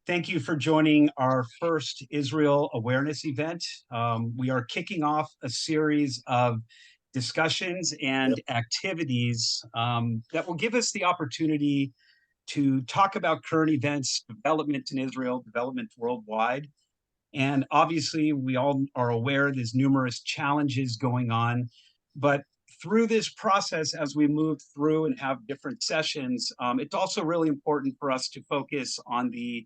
Thank you for joining our first Israel awareness event. We are kicking off a series of discussions and activities that will give us the opportunity to talk about current events, development in Israel, development worldwide. And obviously, we all are aware there's numerous challenges going on. But through this process, as we move through and have different sessions, it's also really important for us to focus on the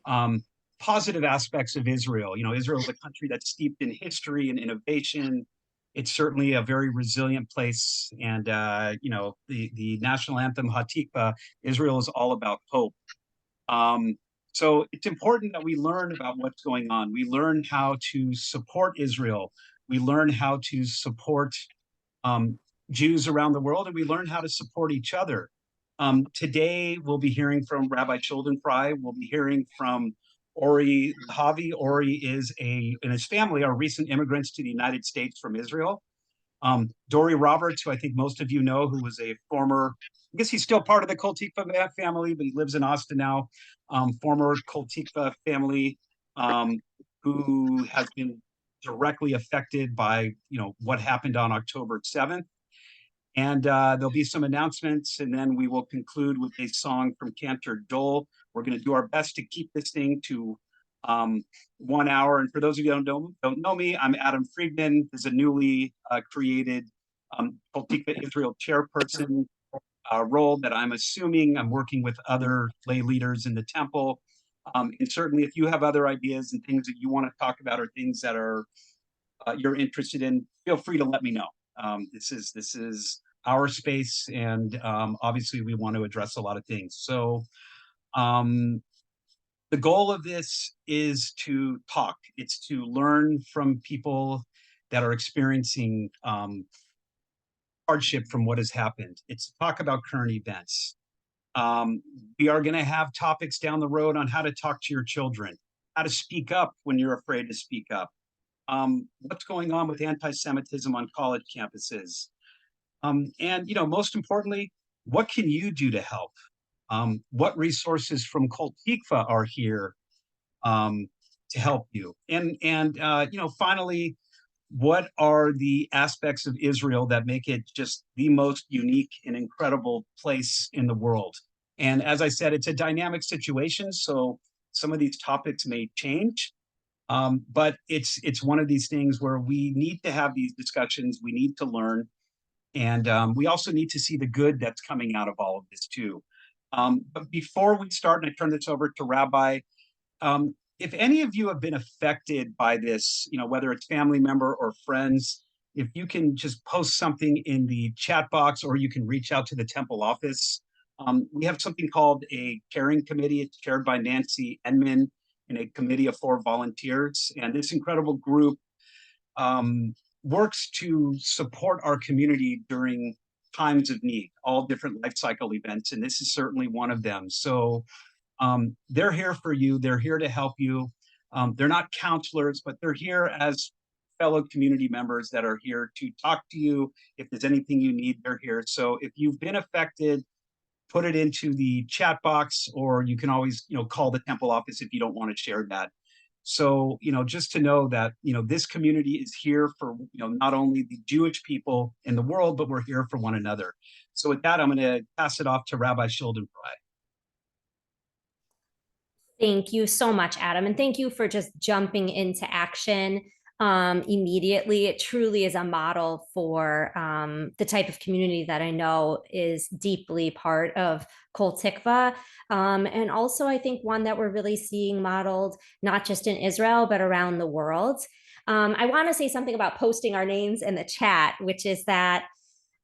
um, positive aspects of Israel. You know, Israel is a country that's steeped in history and innovation. It's certainly a very resilient place. And, the national anthem, Hatikva, Israel is all about hope. Um, so it's important that we learn about what's going on. We learn how to support Israel. We learn how to support um, Jews around the world, and we learn how to support each other. Today, we'll be hearing from Rabbi Schuldenfrei. We'll be hearing from Ori Havi. Ori and his family are recent immigrants to the United States from Israel. Dory Roberts, who I think most of you know, who was a former, I guess he's still part of the Kol Tikva family, but he lives in Austin now. Former Kol Tikva family um, who has been directly affected by what happened on October 7th. And there'll be some announcements, and then we will conclude with a song from Cantor Dole. We're going to do our best to keep this thing to 1 hour. And for those of you who don't know me, I'm Adam Friedman. This is a newly created Kol Tikva Israel chairperson role that I'm assuming. I'm working with other lay leaders in the temple. And certainly, if you have other ideas and things that you want to talk about or things that are you're interested in, feel free to let me know. This is our space, and obviously we want to address a lot of things. So the goal of this is to talk. It's to learn from people that are experiencing hardship from what has happened. It's to talk about current events. We are going to have topics down the road on how to talk to your children, how to speak up when you're afraid to speak up. What's going on with anti-Semitism on college campuses? And most importantly, what can you do to help? What resources from Kol Tikva are here to help you? And finally, what are the aspects of Israel that make it just the most unique and incredible place in the world? And as I said, it's a dynamic situation, so some of these topics may change. But it's one of these things where we need to have these discussions. We need to learn, and we also need to see the good that's coming out of all of this too. But before we start, and I turn this over to Rabbi, if any of you have been affected by this, whether it's family member or friends, if you can just post something in the chat box, or you can reach out to the temple office. We have something called a caring committee. It's chaired by Nancy Enman in a committee of 4 volunteers. And this incredible group works to support our community during times of need, all different life cycle events. And this is certainly one of them. So they're here for you. They're here to help you. They're not counselors, but they're here as fellow community members that are here to talk to you. If there's anything you need, they're here. So if you've been affected, put it into the chat box, or you can always, call the temple office if you don't want to share that. So, just to know that, this community is here for, not only the Jewish people in the world, but we're here for one another. So with that, I'm going to pass it off to Rabbi Schuldenfrei. Thank you so much, Adam. And thank you for just jumping into action immediately. It truly is a model for the type of community that I know is deeply part of Kol Tikva. And also, I think one that we're really seeing modeled not just in Israel, but around the world. I want to say something about posting our names in the chat, which is that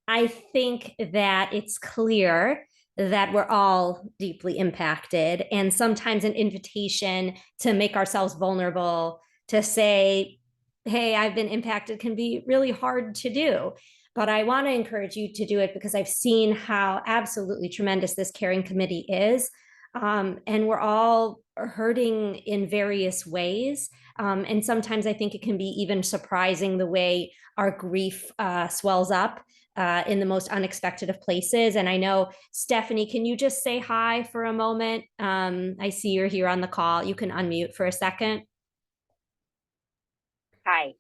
I think that it's clear that we're all deeply impacted, and sometimes an invitation to make ourselves vulnerable, to say, hey, I've been impacted, can be really hard to do. But I want to encourage you to do it because I've seen how absolutely tremendous this caring committee is. And we're all hurting in various ways. And sometimes I think it can be even surprising the way our grief swells up in the most unexpected of places. And I know, Stephanie, can you just say hi for a moment? I see you're here on the call. You can unmute for a second. Hi.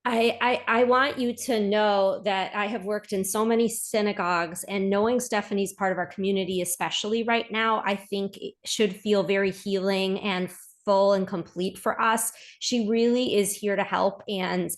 I want you to know that I have worked in so many synagogues, and knowing Stephanie's part of our community, especially right now, I think it should feel very healing and full and complete for us. She really is here to help. And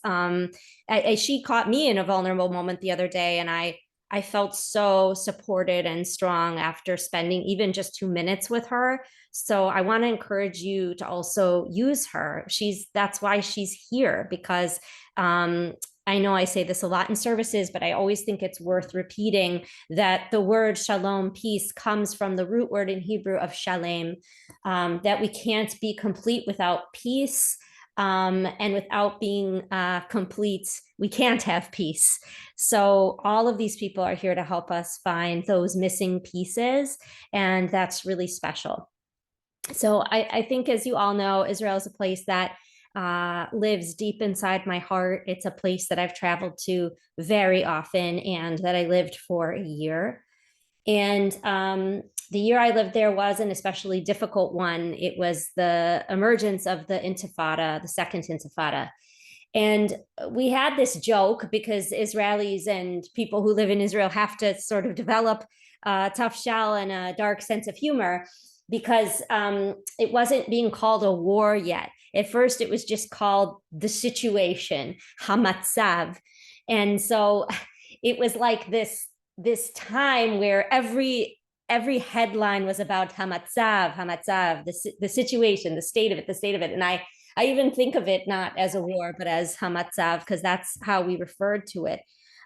she caught me in a vulnerable moment the other day, and I felt so supported and strong after spending even just 2 minutes with her. So I want to encourage you to also use her. That's why she's here, because I know I say this a lot in services, but I always think it's worth repeating that the word shalom, peace, comes from the root word in Hebrew of shalem, that we can't be complete without peace. And without being complete, we can't have peace. So all of these people are here to help us find those missing pieces, and that's really special. So I think, as you all know, Israel is a place that lives deep inside my heart. It's a place that I've traveled to very often, and that I lived for a year. And the year I lived there was an especially difficult one. It was the emergence of the Intifada, the Second Intifada. And we had this joke, because Israelis and people who live in Israel have to sort of develop tough shell and a dark sense of humor, because it wasn't being called a war yet. At first, it was just called the situation, Hamatzav. And so it was like this time where every headline was about Hamatzav, the situation, the state of it. And I even think of it not as a war, but as Hamatzav, because that's how we referred to it.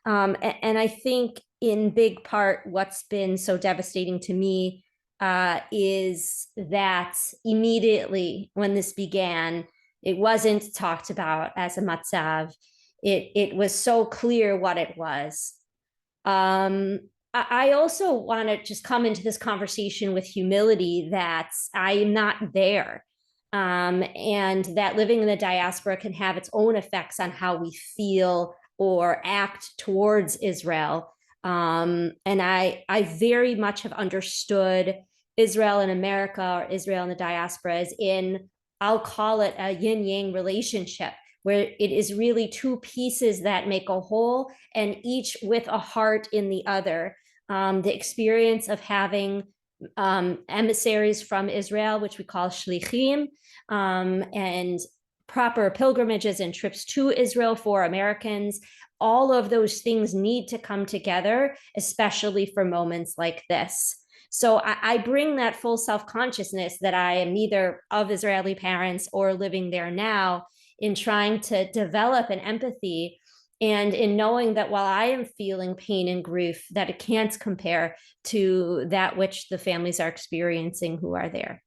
And I think in big part, what's been so devastating to me is that immediately when this began, it wasn't talked about as a matzav. It was so clear what it was. I also want to just come into this conversation with humility that I am not there. And that living in the diaspora can have its own effects on how we feel or act towards Israel. And I very much have understood Israel in America, or Israel in the diaspora, as in, I'll call it a yin yang relationship, where it is really two pieces that make a whole, and each with a heart in the other. The experience of having emissaries from Israel, which we call shlichim, and proper pilgrimages and trips to Israel for Americans. All of those things need to come together, especially for moments like this. So I bring that full self-consciousness that I am neither of Israeli parents or living there now, in trying to develop an empathy, and in knowing that while I am feeling pain and grief, that it can't compare to that which the families are experiencing who are there.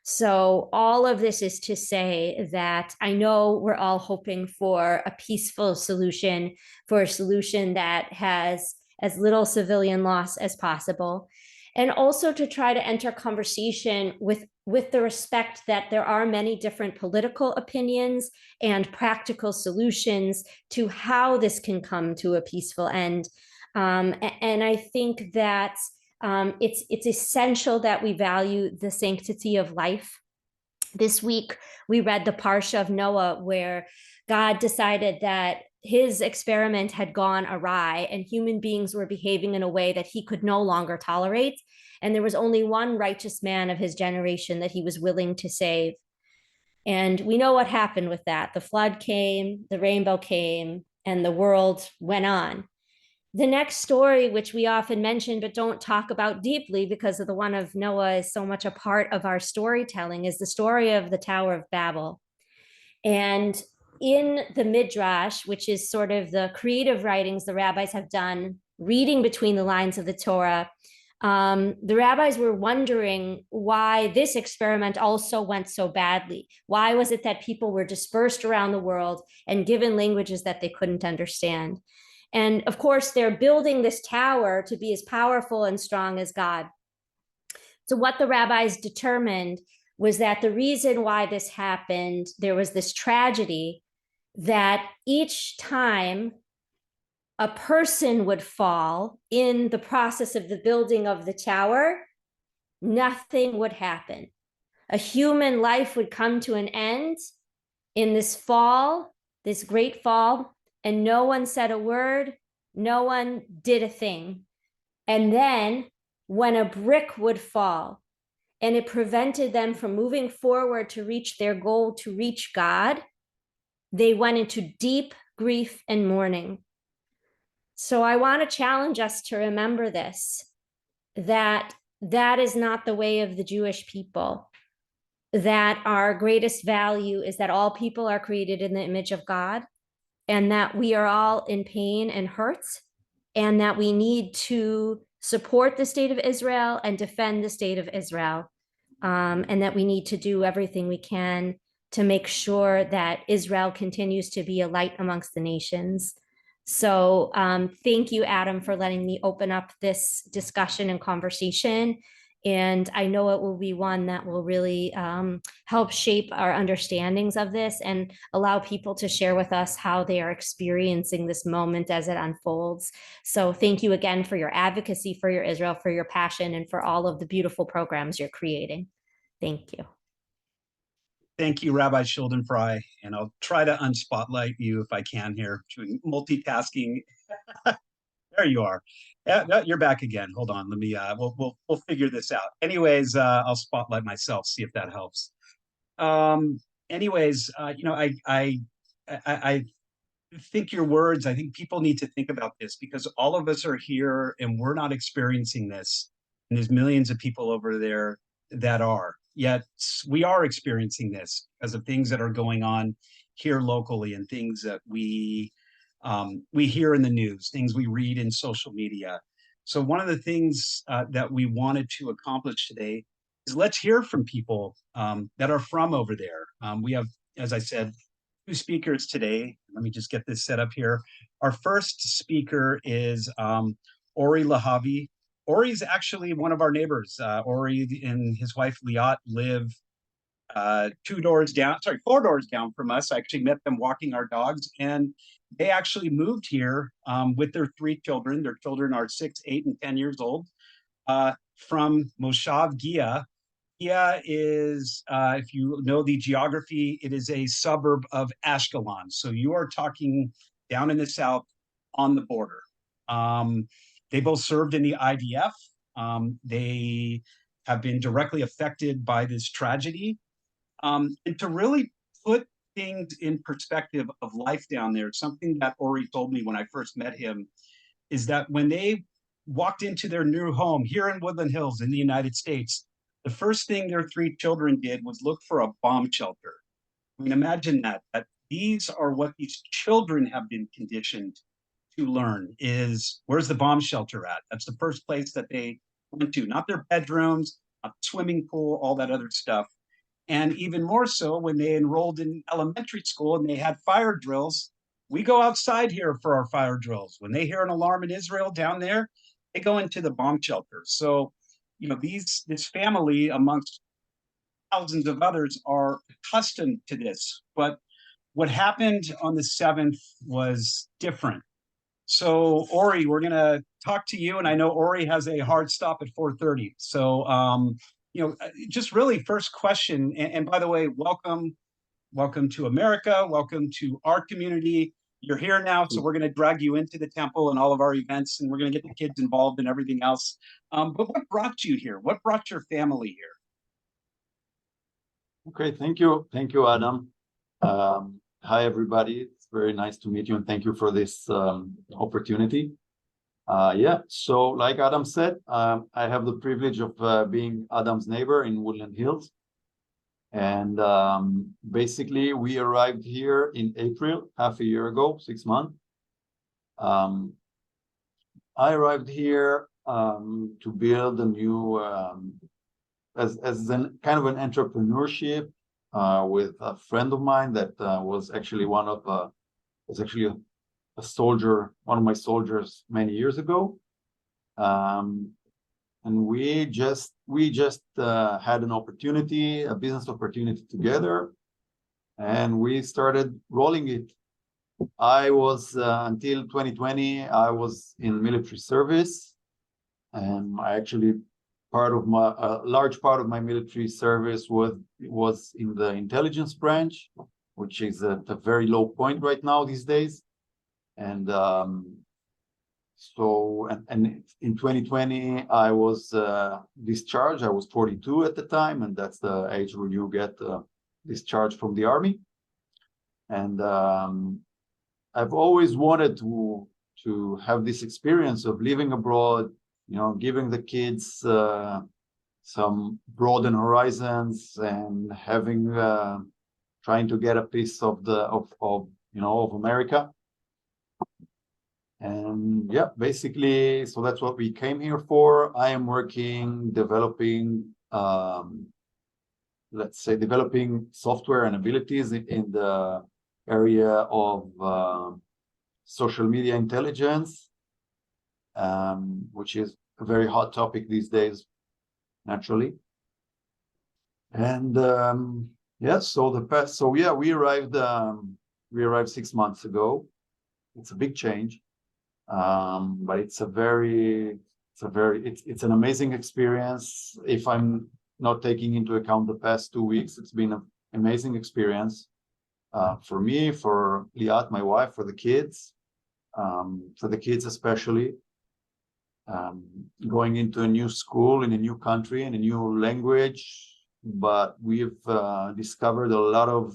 So all of this is to say that I know we're all hoping for a peaceful solution, for a solution that has as little civilian loss as possible, and also to try to enter conversation with the respect that there are many different political opinions and practical solutions to how this can come to a peaceful end. And I think that it's essential that we value the sanctity of life. This week, we read the Parsha of Noah, where God decided that his experiment had gone awry and human beings were behaving in a way that he could no longer tolerate. And there was only one righteous man of his generation that he was willing to save. And we know what happened with that. The flood came, the rainbow came, and the world went on. The next story, which we often mention but don't talk about deeply because of the one of Noah is so much a part of our storytelling, is the story of the Tower of Babel. And in the Midrash, which is sort of the creative writings the rabbis have done, reading between the lines of the Torah, the rabbis were wondering why this experiment also went so badly. Why was it that people were dispersed around the world and given languages that they couldn't understand? And of course, they're building this tower to be as powerful and strong as God. So what the rabbis determined was that the reason why this happened, there was this tragedy, that each time a person would fall in the process of the building of the tower, nothing would happen. A human life would come to an end in this fall, this great fall, and no one said a word, no one did a thing. And then when a brick would fall and it prevented them from moving forward to reach their goal, to reach God, they went into deep grief and mourning. So I want to challenge us to remember this, that that is not the way of the Jewish people, that our greatest value is that all people are created in the image of God, and that we are all in pain and hurts, and that we need to support the state of Israel and defend the state of Israel, and that we need to do everything we can to make sure that Israel continues to be a light amongst the nations. So thank you, Adam, for letting me open up this discussion and conversation. And I know it will be one that will really help shape our understandings of this and allow people to share with us how they are experiencing this moment as it unfolds. So thank you again for your advocacy for your Israel, for your passion, and for all of the beautiful programs you're creating. Thank you. Thank you, Rabbi Schuldenfrei, and I'll try to unspotlight you if I can here, doing multitasking. There you are. You're back again. Hold on. Let me. We'll figure this out. Anyways, I'll spotlight myself. See if that helps. Anyways, I think your words. I think people need to think about this because all of us are here and we're not experiencing this, and there's millions of people over there that are. Yet we are experiencing this because of things that are going on here locally and things that we hear in the news, things we read in social media. So one of the things that we wanted to accomplish today is let's hear from people that are from over there. We have, as I said, 2 speakers today. Let me just get this set up here. Our first speaker is Ori Lahavi. Ori is actually one of our neighbors. Ori and his wife Liat live 4 doors down from us. I actually met them walking our dogs, and they actually moved here with their 3 children. Their children are 6, 8, and 10 years old from Moshav Gia. Gia is, if you know the geography, it is a suburb of Ashkelon. So you are talking down in the south on the border. They both served in the IDF. They have been directly affected by this tragedy. And to really put things in perspective of life down there, something that Ori told me when I first met him is that when they walked into their new home here in Woodland Hills in the United States, the first thing their 3 children did was look for a bomb shelter. I mean, imagine that these are what these children have been conditioned to learn is where's the bomb shelter at? That's the first place that they went to, not their bedrooms, not the swimming pool, all that other stuff. And even more so when they enrolled in elementary school and they had fire drills, we go outside here for our fire drills. When they hear an alarm in Israel down there, they go into the bomb shelter. So, this family amongst thousands of others are accustomed to this. But what happened on the 7th was different. So Ori, we're going to talk to you, and I know Ori has a hard stop at 4:30. So, just really first question, and by the way, welcome to America, welcome to our community. You're here now, so we're going to drag you into the temple and all of our events, and we're going to get the kids involved and everything else. But what brought you here? What brought your family here? Okay, thank you, Adam. Hi, everybody. It's very nice to meet you, and thank you for this opportunity. So like Adam said, I have the privilege of being Adam's neighbor in Woodland Hills. And basically, we arrived here in April, half a year ago, 6 months. I arrived here to build a new, as an kind of an entrepreneurship with a friend of mine that was actually a soldier, one of my soldiers many years ago. And we just had an opportunity, a business opportunity together, and we started rolling it. I was until 2020, I was in military service, and I actually a large part of my military service was in the intelligence branch, which is at a very low point right now these days. And in 2020, I was discharged. I was 42 at the time, and that's the age where you get discharged from the army. And I've always wanted to have this experience of living abroad, giving the kids some broadened horizons and having trying to get a piece of America. And yeah, basically, so that's what we came here for. I am working, developing software and abilities in the area of social media intelligence, which is a very hot topic these days, naturally. And we arrived 6 months ago. It's a big change, but it's an amazing experience. If I'm not taking into account the past 2 weeks, it's been an amazing experience for me, for Liat, my wife, for the kids especially. Going into a new school in a new country, in a new language, but we've discovered a lot of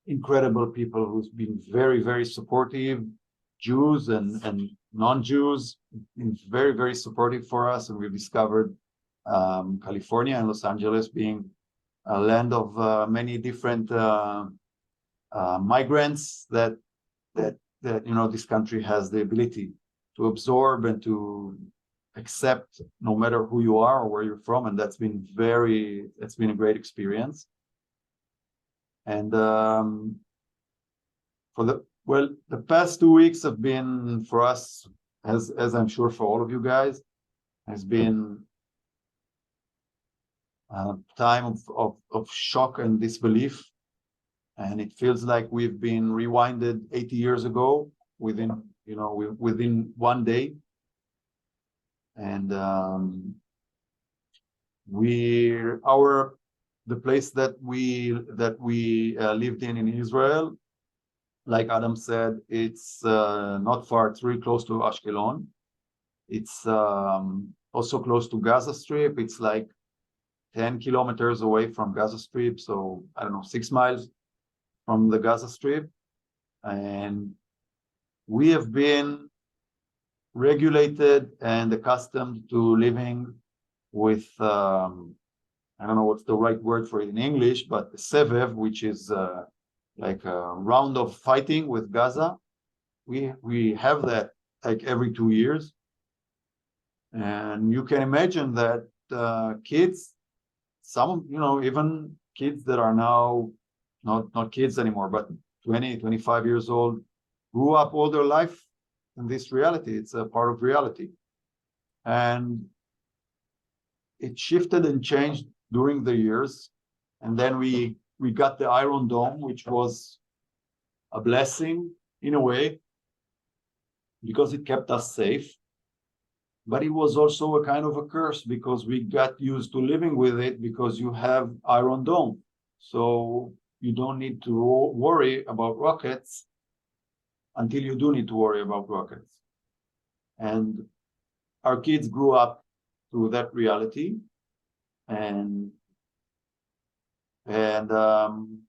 incredible people who's been very, very supportive, Jews and non-Jews, been very, very supportive for us. And we've discovered California and Los Angeles being a land of many different migrants that this country has the ability to absorb and to accept no matter who you are or where you're from. And that's been a great experience. And the past 2 weeks have been for us, as I'm sure for all of you guys, has been a time of shock and disbelief. And it feels like we've been rewinded 80 years ago within 1 day. And the place that we lived in Israel, like Adam said, it's not far. It's really close to Ashkelon. It's also close to Gaza Strip. It's like 10 kilometers away from Gaza Strip. So I don't know, 6 miles from the Gaza Strip. And we have been regulated and accustomed to living with, I don't know what's the right word for it in English, but sevev, which is like a round of fighting with Gaza. We have that like every 2 years. And you can imagine that kids, even kids that are now not kids anymore, but 20, 25 years old, grew up all their life in this reality. It's a part of reality. And it shifted and changed during the years. And then we got the Iron Dome, which was a blessing in a way, because it kept us safe. But it was also a kind of a curse, because we got used to living with it, because you have Iron Dome. So you don't need to worry about rockets until you do need to worry about rockets. And our kids grew up through that reality.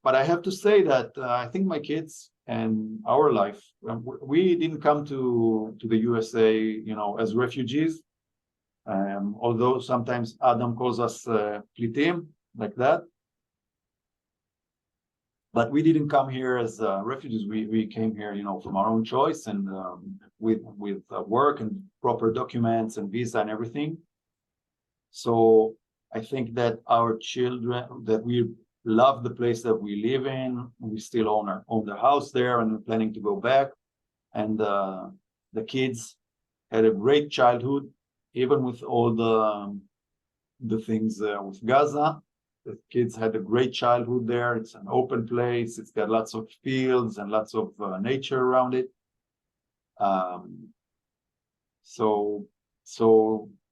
But I have to say that I think my kids and our life, we didn't come to the USA, as refugees. Although sometimes Adam calls us plitim, like that. But we didn't come here as refugees. We came here, from our own choice, and with work and proper documents and visa and everything. So I think that our children, that we love the place that we live in. We still own the house there, and we're planning to go back. And the kids had a great childhood, even with all the things with Gaza. The kids had a great childhood there. It's an open place. It's got lots of fields and lots of nature around it.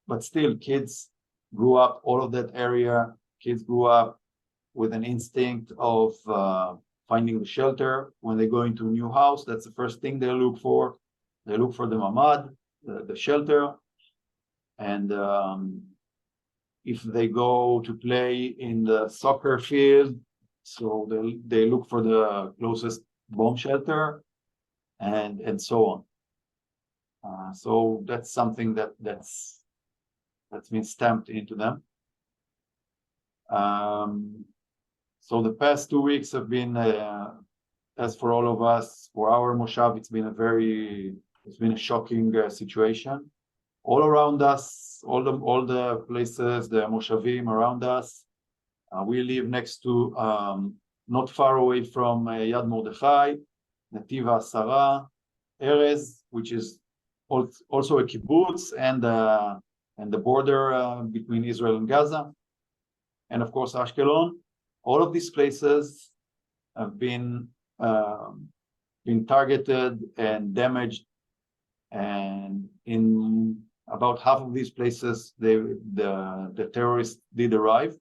But still, kids grew up, all of that area, kids grew up with an instinct of finding the shelter. When they go into a new house, that's the first thing they look for. They look for the mamad, the shelter. And if they go to play in the soccer field, so they look for the closest bomb shelter, and so on. So that's something that's been stamped into them. So the past 2 weeks have been, as for all of us, for our Moshav, it's been a shocking situation. All around us, all the places, the Moshavim around us. We live next to, not far away from Yad Mordechai, Netiv HaSara, Erez, which is also a kibbutz, and the border between Israel and Gaza, and of course Ashkelon. All of these places have been targeted and damaged, and in about half of these places, the terrorists did arrive.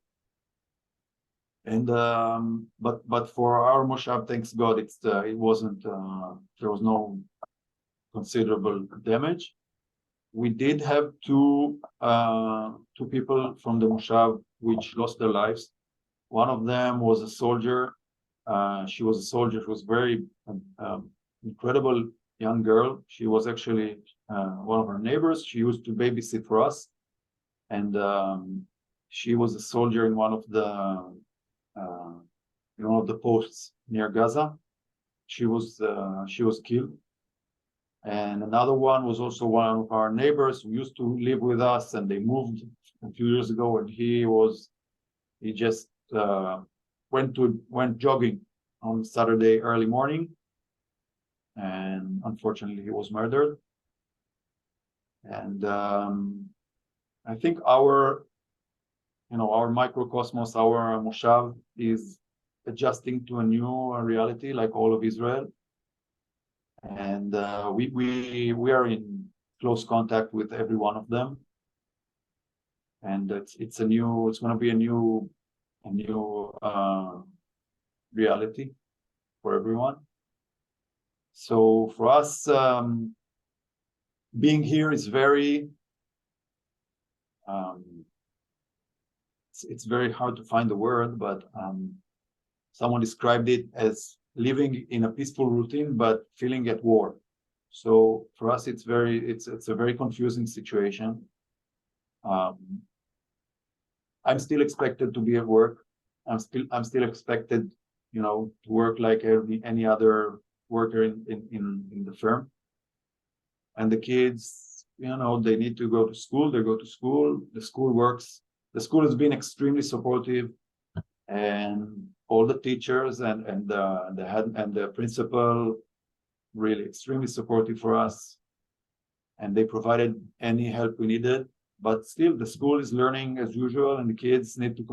And but for our Moshav, thanks God, it wasn't there was no considerable damage. We did have two people from the Moshav which lost their lives. One of them was a soldier. She was a soldier. She was very incredible young girl. She was actually one of our neighbors. She used to babysit for us, and she was a soldier in one of the posts near Gaza. She was killed. And another one was also one of our neighbors who used to live with us, and they moved a few years ago, and he just went jogging on Saturday early morning, and unfortunately he was murdered. And I think our microcosmos, our Moshav, is adjusting to a new reality, like all of Israel. And we are in close contact with every one of them, and it's going to be a new reality for everyone. So for us, being here is very it's very hard to find the word, but someone described it as living in a peaceful routine but feeling at war. So for us, it's a very confusing situation. I'm still expected to be at work. I'm still expected, to work like any other worker in the firm. And the kids, they need to go to school. They go to school. The school works. The school has been extremely supportive, and all the teachers and the head and the principal really extremely supportive for us, and they provided any help we needed. But still, the school is learning as usual, and the kids need to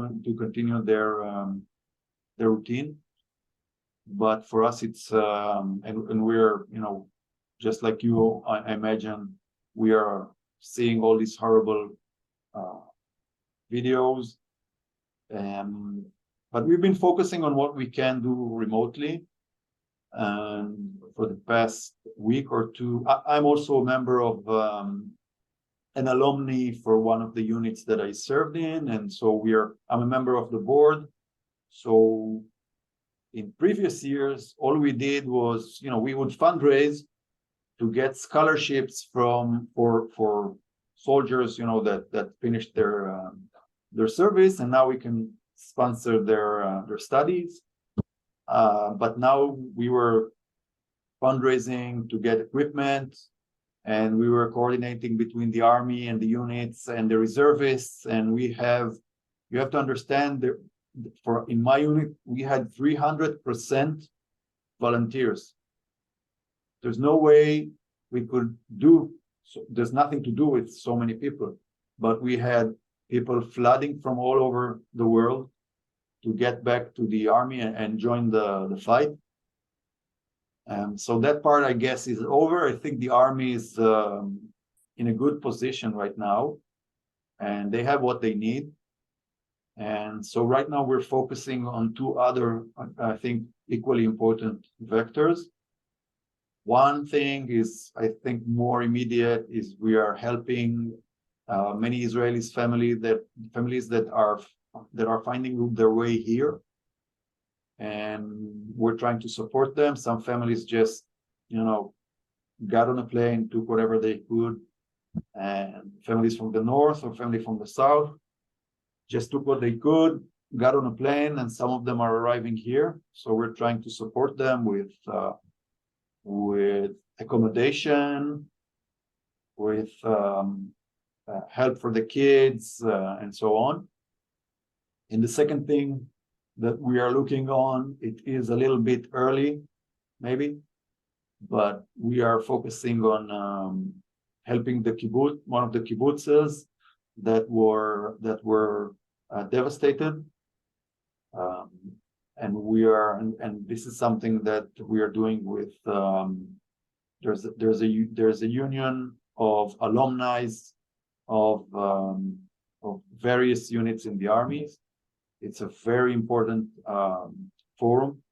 continue their routine. But for us, it's and we're just like you, I imagine, we are seeing all these horrible videos, but we've been focusing on what we can do remotely. And for the past week or two, I'm also a member of an alumni for one of the units that I served in, and so I'm a member of the board. So in previous years, all we did was, we would fundraise to get scholarships for soldiers, that finished their service, and now we can sponsor their studies. But now we were fundraising to get equipment, and we were coordinating between the army and the units and the reservists. And you have to understand that in my unit, we had 300% volunteers. There's no way we could there's nothing to do with so many people, but we had people flooding from all over the world. get back to the army and join the fight. So that part, I guess, is over. I think the army is in a good position right now, and they have what they need. And so right now we're focusing on two other, I think, equally important vectors. One thing is, I think, more immediate is we are helping many Israelis families that are finding their way here, and we're trying to support them. Some families just, got on a plane, took whatever they could, and families from the north or family from the south just took what they could, got on a plane, and some of them are arriving here. So we're trying to support them with accommodation, with help for the kids, and so on. And the second thing that we are looking on, it is a little bit early, maybe, but we are focusing on helping the kibbutz, one of the kibbutzes that were devastated. And this is something that we are doing with there's a union of alumni of various units in the armies. It's a very important forum,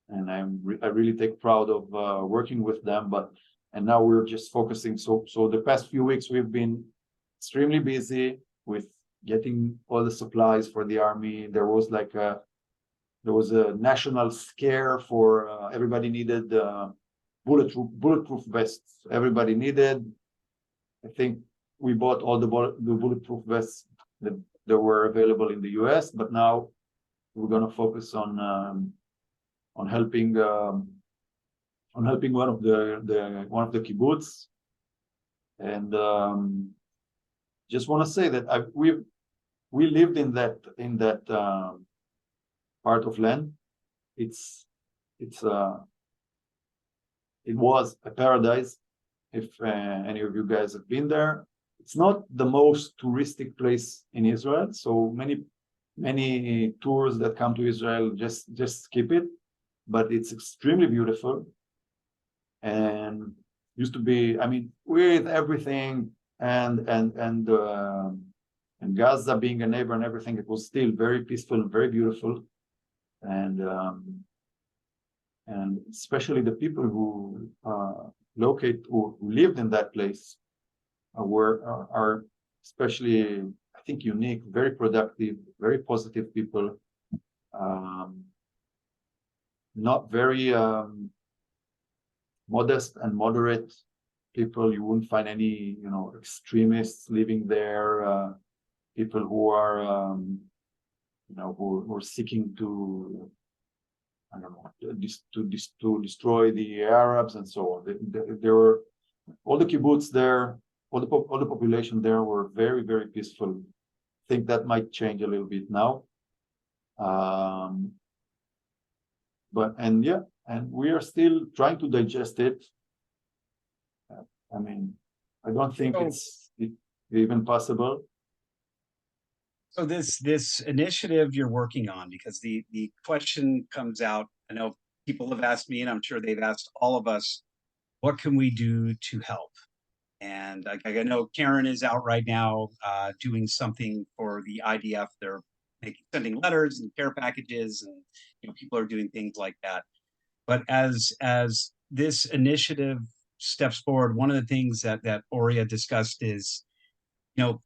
and I really take proud of working with them. And now we're just focusing. So the past few weeks we've been extremely busy with getting all the supplies for the army. There was a national scare for everybody needed bulletproof vests. Everybody needed. I think we bought all the bulletproof vests that were available in the US, but now we're going to focus on helping one of the kibbutz. And just want to say that we lived in that part of land. It was a paradise. If any of you guys have been there, it's not the most touristic place in Israel. So many tours that come to Israel just skip it, but it's extremely beautiful. And used to be, I mean, with everything and Gaza being a neighbor and everything, it was still very peaceful and very beautiful. And especially the people who who lived in that place are especially, I think, unique, very productive, very positive people, not very modest and moderate people. You wouldn't find any, extremists living there, people who are, who are seeking to, I don't know, to destroy the Arabs and so on. There were all the kibbutz there, all the population there were very, very peaceful. I think that might change a little bit now. And we are still trying to digest it. I mean, I don't think it's even possible. So this initiative you're working on, because the question comes out, I know people have asked me, and I'm sure they've asked all of us, what can we do to help? And I know Karen is out right now doing something for the IDF. They're sending letters and care packages, and people are doing things like that. But as this initiative steps forward, one of the things that Oria discussed is, to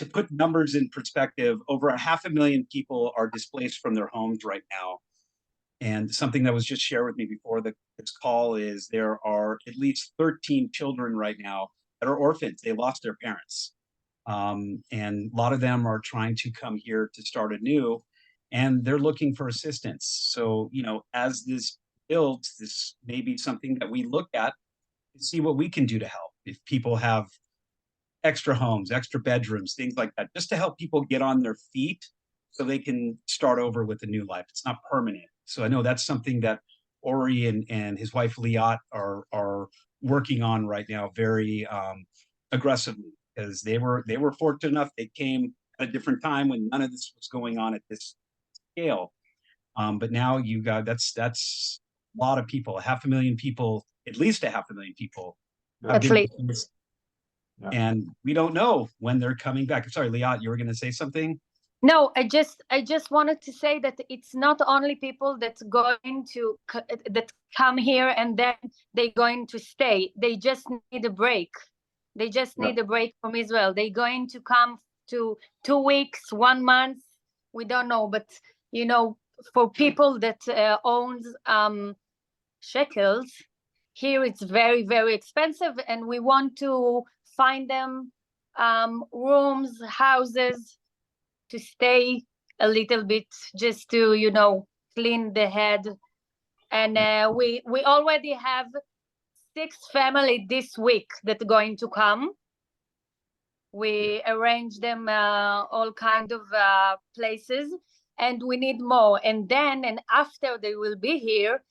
put numbers in perspective, over 500,000 people are displaced from their homes right now. And something that was just shared with me before this call is there are at least 13 children right now that are orphans. They lost their parents. And a lot of them are trying to come here to start anew, and they're looking for assistance. So, as this builds, this may be something that we look at and see what we can do to help. If people have extra homes, extra bedrooms, things like that, just to help people get on their feet so they can start over with a new life. It's not permanent. So I know that's something that Ori and his wife Liat are working on right now very aggressively, because they were fortunate enough. They came at a different time when none of this was going on at this scale. But now you got that's a lot of people, 500,000 people, at least 500,000 people. have At been least. dismissed, Yeah. and we don't know when they're coming back. Sorry, Liat, you were going to say something? No, I just wanted to say that it's not only people that's going to that come here and then they're going to stay. They just need a break. They just need a break from Israel. They're going to come to 2 weeks, 1 month. We don't know, but you know, for people that owns shekels, here it's very, very expensive, and we want to find them rooms, houses to stay a little bit, just to, you know, clean the head. And we already have 6 family this week that are going to come. We arrange them all kind of places, and we need more. And then, and after they will be here,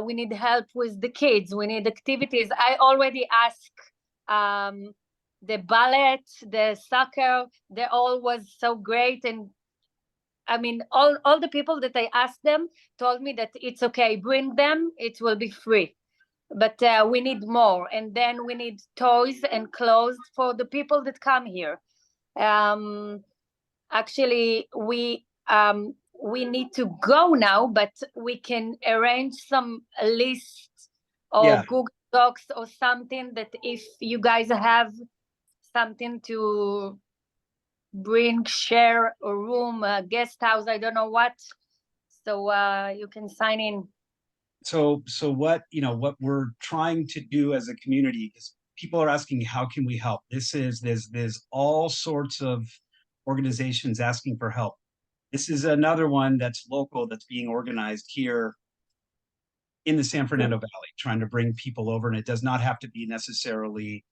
we need help with the kids. We need activities. I already asked the ballet, the soccer, they all was so great. And I mean, all the people that I asked them told me that it's okay, bring them, it will be free. But we need more. And then we need toys and clothes for the people that come here. Actually, we need to go now, but we can arrange some list or Google Docs or something, that if you guys have something to bring, share a room, a guest house, I don't know what, so you can sign in. So what, you know, what we're trying to do as a community, because people are asking, how can we help? There's all sorts of organizations asking for help. This is another one that's local, that's being organized here in the San Fernando Valley, trying to bring people over. And it does not have to be necessarily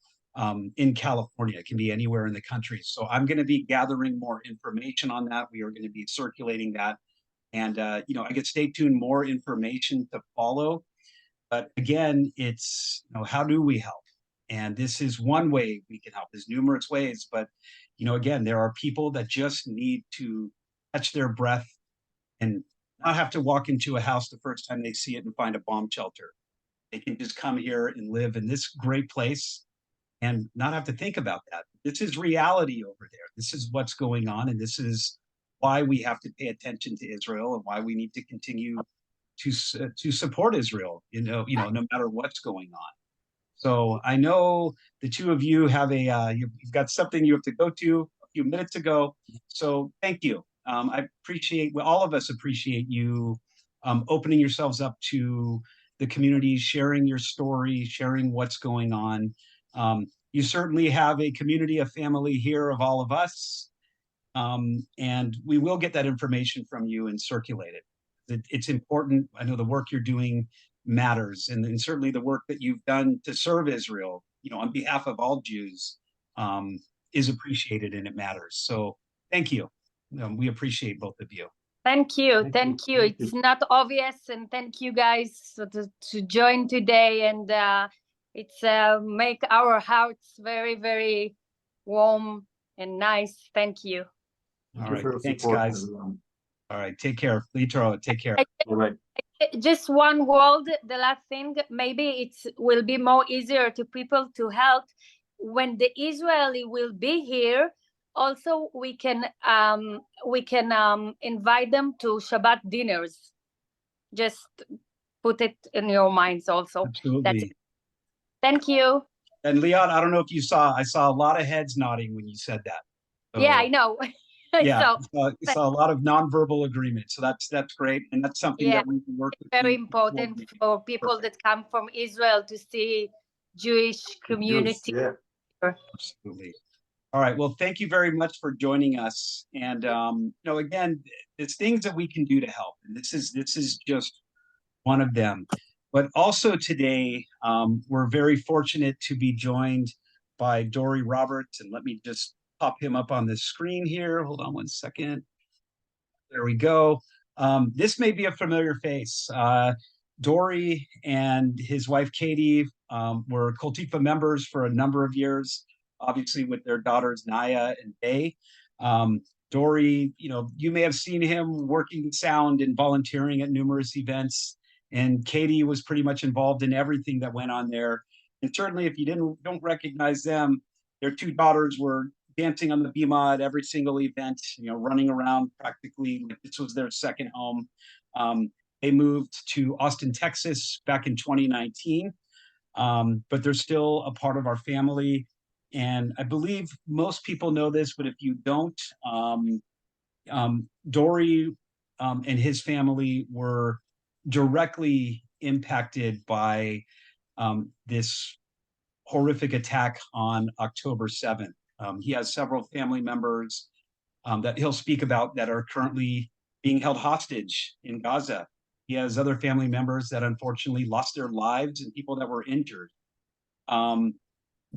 in California. It can be anywhere in the country. So I'm going to be gathering more information on that. We are going to be circulating that. And, you know, I could stay tuned, more information to follow. But again, it's, you know, how do we help? And this is one way we can help. There's numerous ways, but, you know, again, there are people that just need to catch their breath and not have to walk into a house the first time they see it and find a bomb shelter. They can just come here and live in this great place and not have to think about that. This is reality over there. This is what's going on. And this is why we have to pay attention to Israel, and why we need to continue to support Israel, you know, no matter what's going on. So I know the two of you have you've got something you have to go to a few minutes ago. So thank you. I appreciate, well, all of us appreciate you opening yourselves up to the community, sharing your story, sharing what's going on. You certainly have a community, a family here of all of us. And we will get that information from you and circulate it. It's important. I know the work you're doing matters, and certainly the work that you've done to serve Israel, you know, on behalf of all Jews, is appreciated, and it matters. So thank you. We appreciate both of you. Thank you. Thank you. It's not obvious, and thank you guys to join today, and it's make our hearts very, very warm and nice. Thank you. All right. Thanks, guys. All right. Take care. Litro, take care. All right. Just one word, the last thing, maybe it will be more easier to people to help when the Israeli will be here. Also, we can invite them to Shabbat dinners. Just put it in your minds also. Absolutely. That's it. Thank you. And Liat, I don't know if you saw, I saw a lot of heads nodding when you said that. So, Yeah, I know. yeah, So, I saw a lot of nonverbal agreement. So that's great. And that's something that we can work with. Very important for people that come from Israel to see Jewish community. Yeah. Absolutely. All right. Well, thank you very much for joining us. And you know, again, there's things that we can do to help, and this is just one of them. But also today, we're very fortunate to be joined by Dory Roberts, and let me just pop him up on the screen here. Hold on one second. There we go. This may be a familiar face. Dory and his wife Katie were Kol Tikva members for a number of years, obviously with their daughters Naya and Bay. Dory, you may have seen him working sound and volunteering at numerous events. And Katie was pretty much involved in everything that went on there. And certainly, if you don't recognize them, their two daughters were dancing on the bima at every single event, running around practically like this was their second home. They moved to Austin, Texas back in 2019, but they're still a part of our family. And I believe most people know this, but if you don't, Dory and his family were directly impacted by this horrific attack on October 7th. He has several family members that he'll speak about that are currently being held hostage in Gaza. He has other family members that unfortunately lost their lives and people that were injured.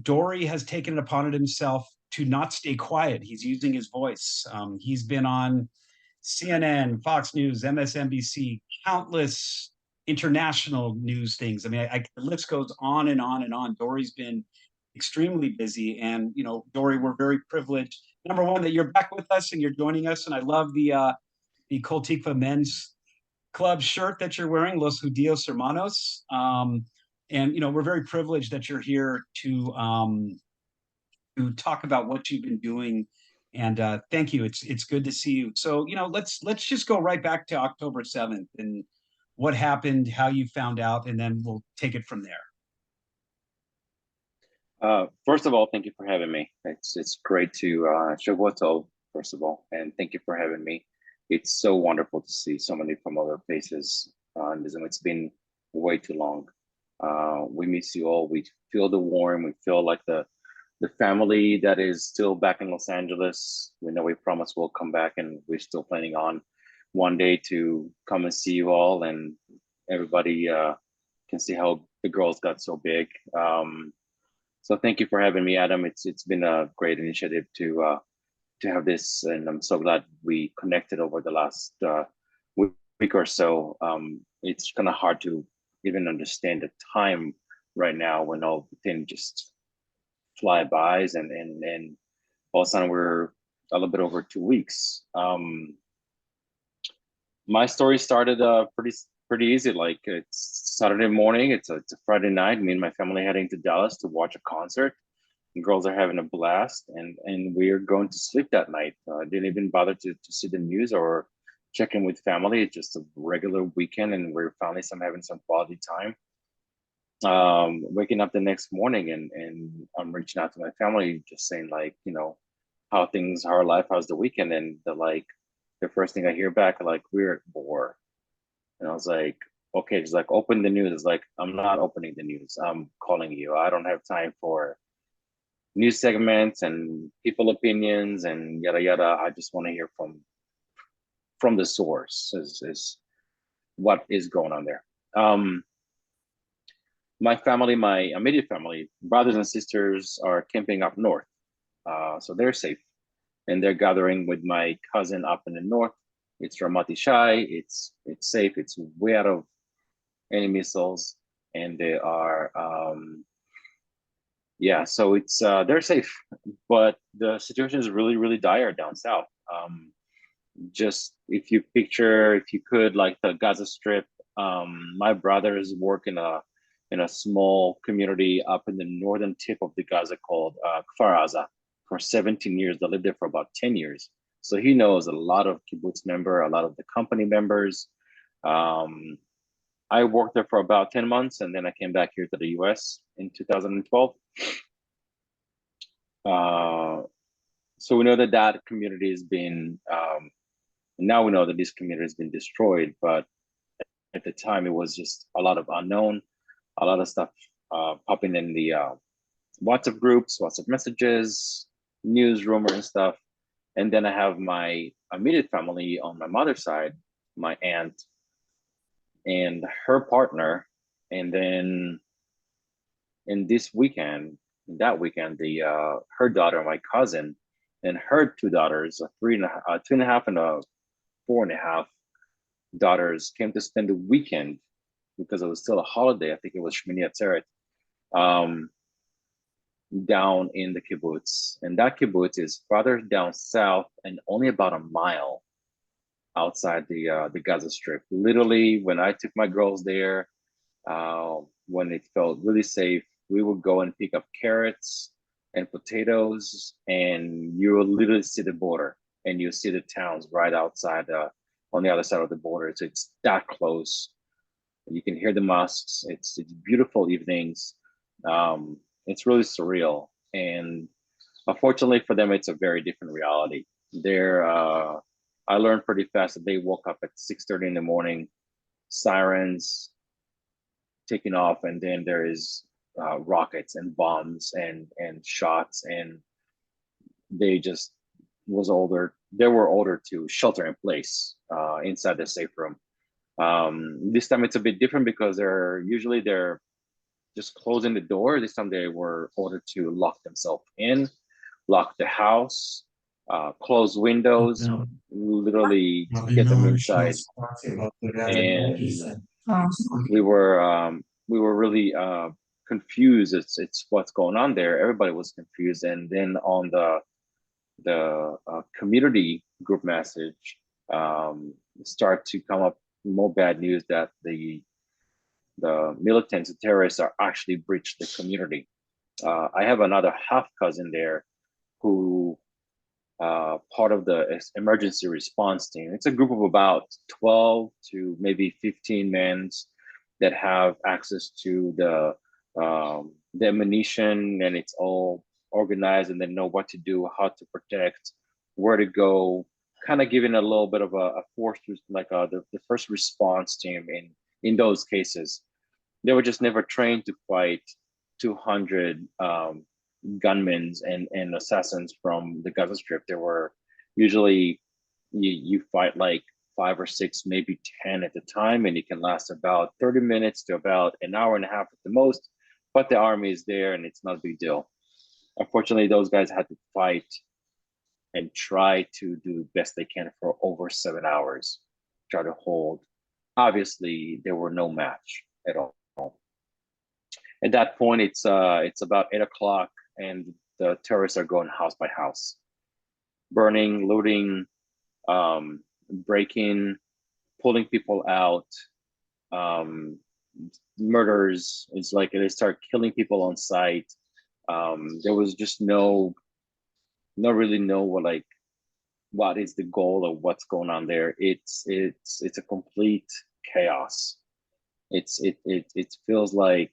Dory has taken it upon himself to not stay quiet. He's using his voice. He's been on CNN, Fox News, MSNBC, countless international news things. I mean, the list goes on and on and on. Dory's been extremely busy, and Dory, we're very privileged. Number one, that you're back with us and you're joining us, and I love the Kol Tikva Men's Club shirt that you're wearing, Los Judíos Hermanos. And we're very privileged that you're here to talk about what you've been doing. And thank you. It's good to see you. So let's just go right back to October 7th and what happened, how you found out, and then we'll take it from there. First of all, thank you for having me. It's great to Shavua Tov, first of all, and thank you for having me. It's so wonderful to see so many familiar faces on this, and it's been way too long. We miss you all. We feel the warmth. We feel like the family that is still back in Los Angeles. We know we promised we'll come back, and we're still planning on one day to come and see you all, and everybody can see how the girls got so big. So thank you for having me, Adam. It's been a great initiative to have this, and I'm so glad we connected over the last week or so. It's kind of hard to even understand the time right now when all the things just fly by, and all of a sudden we're a little bit over 2 weeks. My story started pretty easy. Like, it's Saturday morning, it's a Friday night, me and my family heading to Dallas to watch a concert. The girls are having a blast, and we're going to sleep that night. I didn't even bother to see the news or check in with family. It's just a regular weekend, and we're finally having some quality time. Waking up the next morning, and I'm reaching out to my family, just saying, like, how things, how our life, how's the weekend? And they're like, the first thing I hear back, like, we're at war. And I was like, okay, just like, open the news. It's like, I'm not opening the news. I'm calling you. I don't have time for news segments and people opinions and yada yada. I just want to hear from the source is what is going on there. My family, my immediate family, brothers and sisters, are camping up north, so they're safe, and they're gathering with my cousin up in the north. It's Ramat Yishai. It's safe. It's way out of any missiles, and they are so it's they're safe, but the situation is really, really dire down south. Just if you could, like, the Gaza Strip. My brothers work in a small community up in the northern tip of the Gaza called Kfar Aza for 17 years. They lived there for about 10 years. So he knows a lot of kibbutz member, a lot of the company members. I worked there for about 10 months, and then I came back here to the US in 2012. So we know that community has been, now we know that this community has been destroyed, but at the time it was just a lot of unknown, a lot of stuff popping in the WhatsApp groups, WhatsApp messages, news, rumor and stuff. And then I have my immediate family on my mother's side, my aunt and her partner. And then that weekend, her daughter, my cousin, and her two daughters, a 2.5 and a 4.5 daughters, came to spend the weekend because it was still a holiday. I think it was Shmini Atzeret. down in the kibbutz, and that kibbutz is farther down south and only about a mile outside the Gaza Strip. Literally, when I took my girls there, when it felt really safe, we would go and pick up carrots and potatoes, and you will literally see the border, and you see the towns right outside on the other side of the border. So it's that close. You can hear the mosques. It's beautiful evenings. It's really surreal, and unfortunately for them, it's a very different reality. I learned pretty fast that they woke up at 6:30 in the morning, sirens taking off, and then there is rockets and bombs and shots, and they just they were ordered to shelter in place inside the safe room. This time it's a bit different because they're just closing the door. This time they were ordered to lock themselves in, lock the house, close windows, literally get them inside. And we were really confused. It's what's going on there. Everybody was confused. And then on the community group message, start to come up more bad news that the militants, the terrorists, are actually breached the community. I have another half cousin there who part of the emergency response team. It's a group of about 12 to maybe 15 men that have access to the ammunition, and it's all organized, and they know what to do, how to protect, where to go, kind of giving a little bit of a force, like the first response team in those cases. They were just never trained to fight 200 gunmen and assassins from the Gaza Strip. There were usually you fight like 5 or 6, maybe 10 at the time, and it can last about 30 minutes to about an hour and a half at the most. But the army is there, and it's not a big deal. Unfortunately, those guys had to fight and try to do the best they can for over 7 hours, try to hold. Obviously, there were no match at all. At that point, it's about 8 o'clock, and the terrorists are going house by house, burning, looting, breaking, pulling people out, murders. It's like they start killing people on sight. There was just not really know what is the goal of what's going on there. It's a complete chaos. It feels like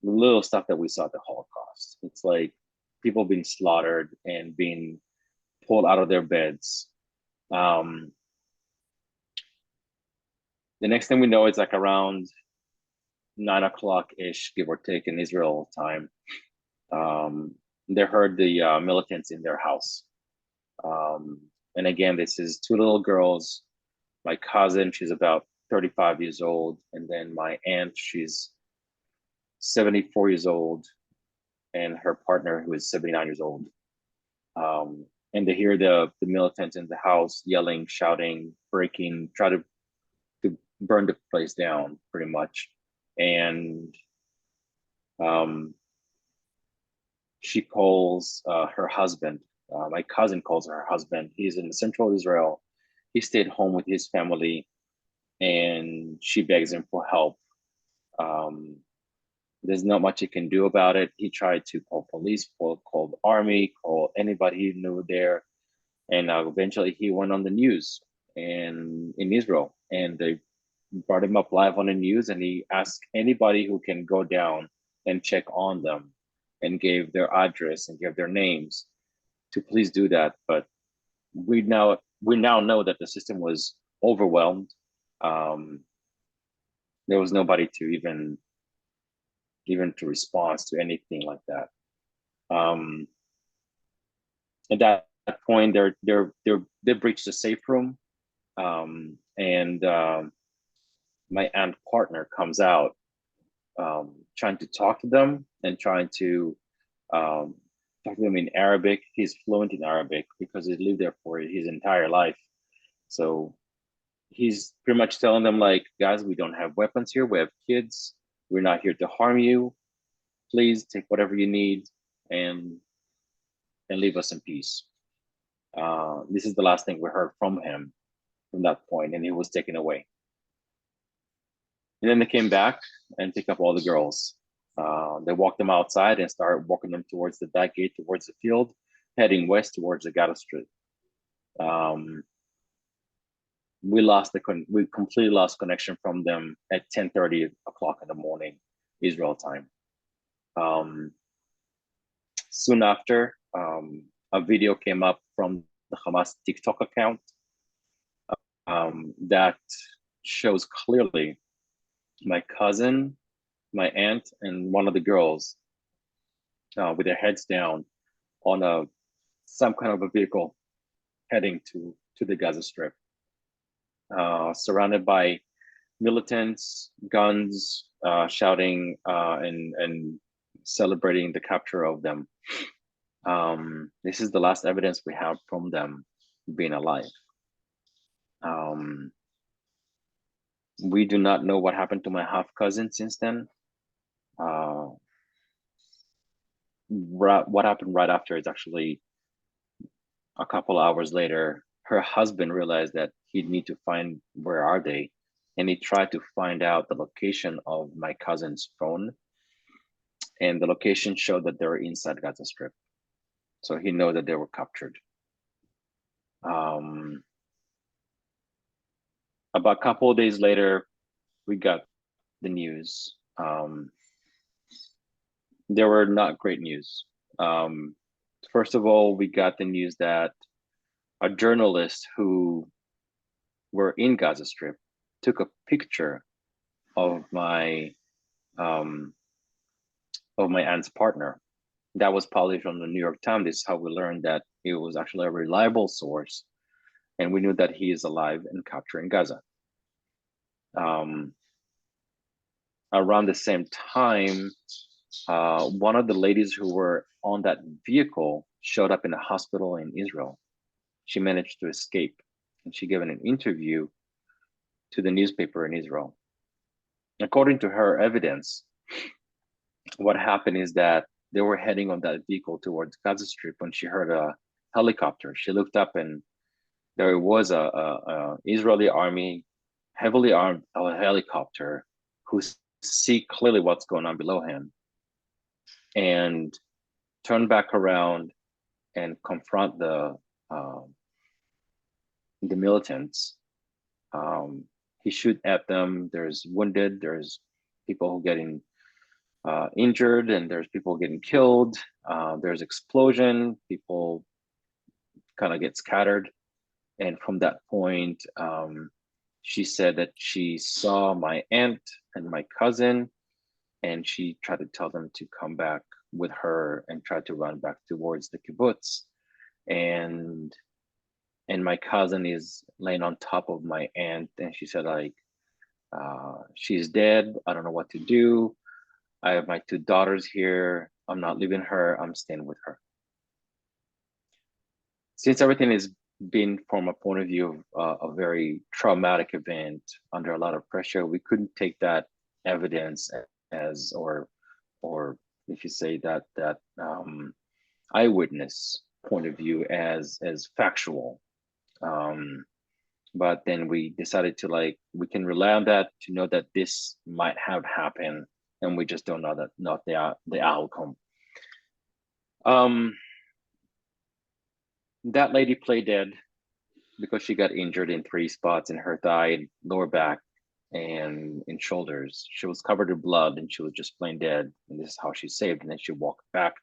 the little stuff that we saw at the Holocaust. It's like people being slaughtered and being pulled out of their beds. The next thing we know, it's like around 9 o'clock ish, give or take, in Israel time. They heard the militants in their house. And again, this is 2 little girls. My cousin, she's about 35 years old. And then my aunt, she's 74 years old. And her partner, who is 79 years old. And they hear the militants in the house yelling, shouting, breaking, try to burn the place down, pretty much. And she calls her husband. My cousin calls her husband. He's in central Israel. He stayed home with his family, and she begs him for help. There's not much he can do about it. He tried to call police, call the army, call anybody he knew there. And eventually he went on the news in Israel, and they brought him up live on the news, and he asked anybody who can go down and check on them, and gave their address and gave their names to please do that. But we now know that the system was overwhelmed. There was nobody to even to respond to anything like that. At that point, they breached the safe room, and my aunt partner comes out, trying to talk to them and trying to talk to them in Arabic. He's fluent in Arabic because he lived there for his entire life. So he's pretty much telling them, like, guys, we don't have weapons here. We have kids. We're not here to harm you. Please take whatever you need. and leave us in peace. This is the last thing we heard from him from that point, and he was taken away. And then they came back and picked up all the girls. They walked them outside and started walking them towards the back gate, towards the field, heading west towards the Gaza Strip. We completely lost connection from them at 10:30 o'clock in the morning, Israel time. Soon after, a video came up from the Hamas TikTok account that shows clearly my cousin, my aunt, and one of the girls with their heads down on some kind of a vehicle heading to the Gaza Strip, surrounded by militants, guns, shouting and celebrating the capture of them. This is the last evidence we have from them being alive. We do not know what happened to my half cousin since then. What happened right after is actually a couple hours later. Her husband realized that he'd need to find where are they, and he tried to find out the location of my cousin's phone, and the location showed that they were inside Gaza Strip. So he knows that they were captured. About a couple of days later, we got the news. They were not great news. First of all, we got the news that a journalist who were in Gaza Strip took a picture of my aunt's partner. That was published on the New York Times. This is how we learned that it was actually a reliable source, and we knew that he is alive and captured in Gaza. Around the same time, one of the ladies who were on that vehicle showed up in a hospital in Israel. She managed to escape, and she gave an interview to the newspaper in Israel. According to her evidence, what happened is that they were heading on that vehicle towards Gaza Strip when she heard a helicopter. She looked up, and there was a Israeli army, heavily armed helicopter, who see clearly what's going on below him, and turn back around and confront the militants. He shoot at them. There's wounded. There's people getting injured, and there's people getting killed. There's explosion. People kind of get scattered. And from that point, she said that she saw my aunt and my cousin, and she tried to tell them to come back with her and tried to run back towards the kibbutz. And my cousin is laying on top of my aunt, and she said, like, she's dead. I don't know what to do. I have my two daughters here. I'm not leaving her. I'm staying with her. Since everything is been from a point of view of a very traumatic event under a lot of pressure, we couldn't take that evidence as, or if you say that eyewitness point of view as factual. But then we decided to, like, we can rely on that to know that this might have happened, and we just don't know that, not the outcome. That lady played dead because she got injured in 3 spots in her thigh, lower back, and in shoulders. She was covered in blood, and she was just plain dead. And this is how she saved. And then she walked back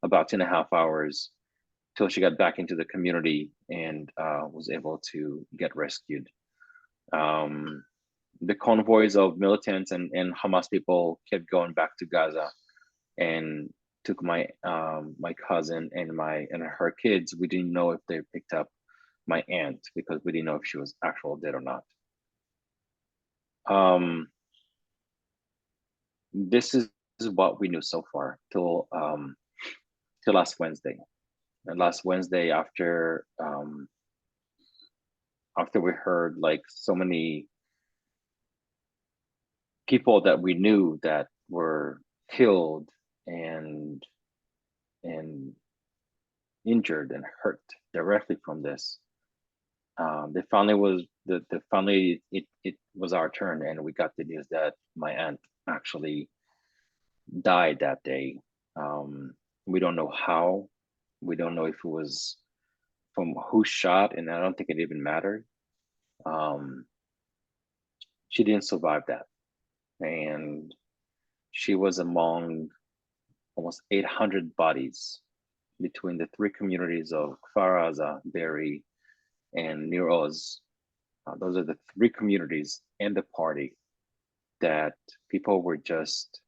about 2.5 hours till she got back into the community and was able to get rescued. The convoys of militants and Hamas people kept going back to Gaza and took my cousin and her kids. We didn't know if they picked up my aunt because we didn't know if she was actually dead or not. This is what we knew so far till last Wednesday. And last Wednesday, after we heard, like, so many people that we knew that were killed, and and injured and hurt directly from this. Finally it was our turn, and we got the news that my aunt actually died that day. We don't know how. We don't know if it was from who shot, and I don't think it even mattered. She didn't survive that, and she was among almost 800 bodies between the three communities of Kfar Aza, Be'eri, and Nir Oz. Those are the three communities and the party that people were just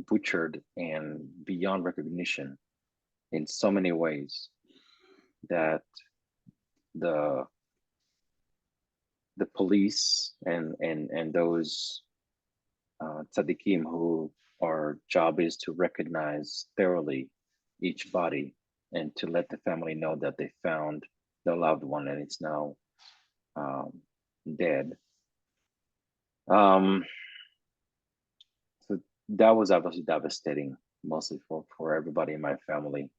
butchered and beyond recognition in so many ways that the police and those tzaddikim who our job is to recognize thoroughly each body and to let the family know that they found their loved one and it's now dead. So that was obviously devastating, mostly for everybody in my family.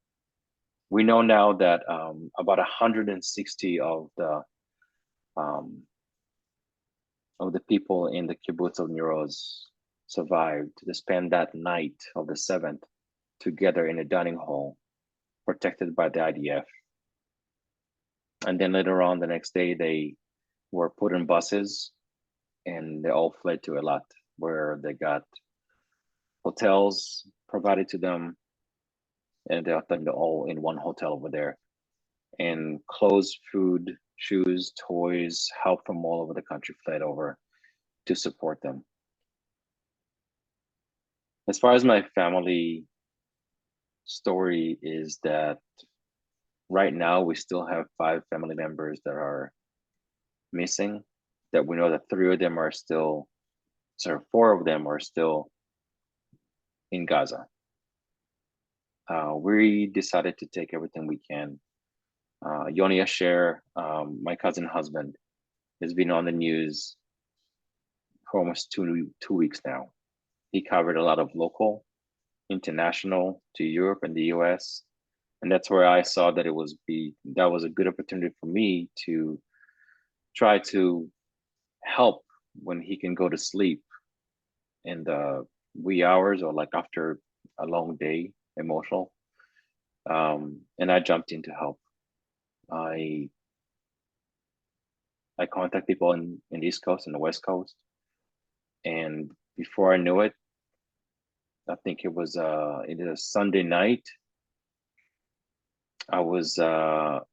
We know now that about 160 of the people in the kibbutz of Nir Oz survived to spend that night of the 7th together in a dining hall, protected by the IDF. And then later on the next day, they were put in buses and they all fled to Eilat, where they got hotels provided to them, and they got them all in one hotel over there. And clothes, food, shoes, toys, help from all over the country fled over to support them. As far as my family story is that right now we still have 5 family members that are missing, that we know that 4 of them are still in Gaza. We decided to take everything we can. Yoni Asher, my cousin husband, has been on the news for almost two weeks now. He covered a lot of local, international, to Europe and the US. And that's where I saw that that was a good opportunity for me to try to help when he can go to sleep in the wee hours or like after a long day, emotional. And I jumped in to help. I contact people in the East Coast and the West Coast. And before I knew it, I think it was a Sunday night, I was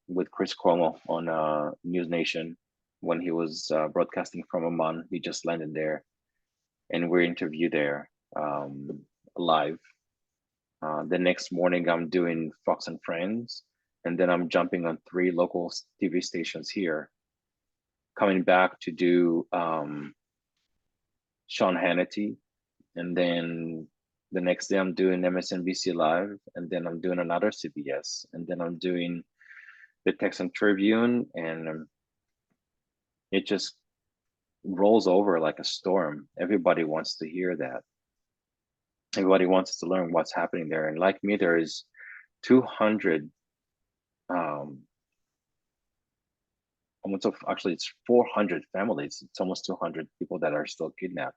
with Chris Cuomo on News Nation when he was broadcasting from Amman. He just landed there, and we're interviewed there live. The next morning, I'm doing Fox and Friends, and then I'm jumping on 3 local TV stations here, coming back to do Sean Hannity, and then the next day I'm doing MSNBC Live, and then I'm doing another CBS, and then I'm doing the Texan Tribune, and it just rolls over like a storm. Everybody wants to hear that. Everybody wants to learn what's happening there. And like me, there is 200, actually it's 400 families. It's almost 200 people that are still kidnapped.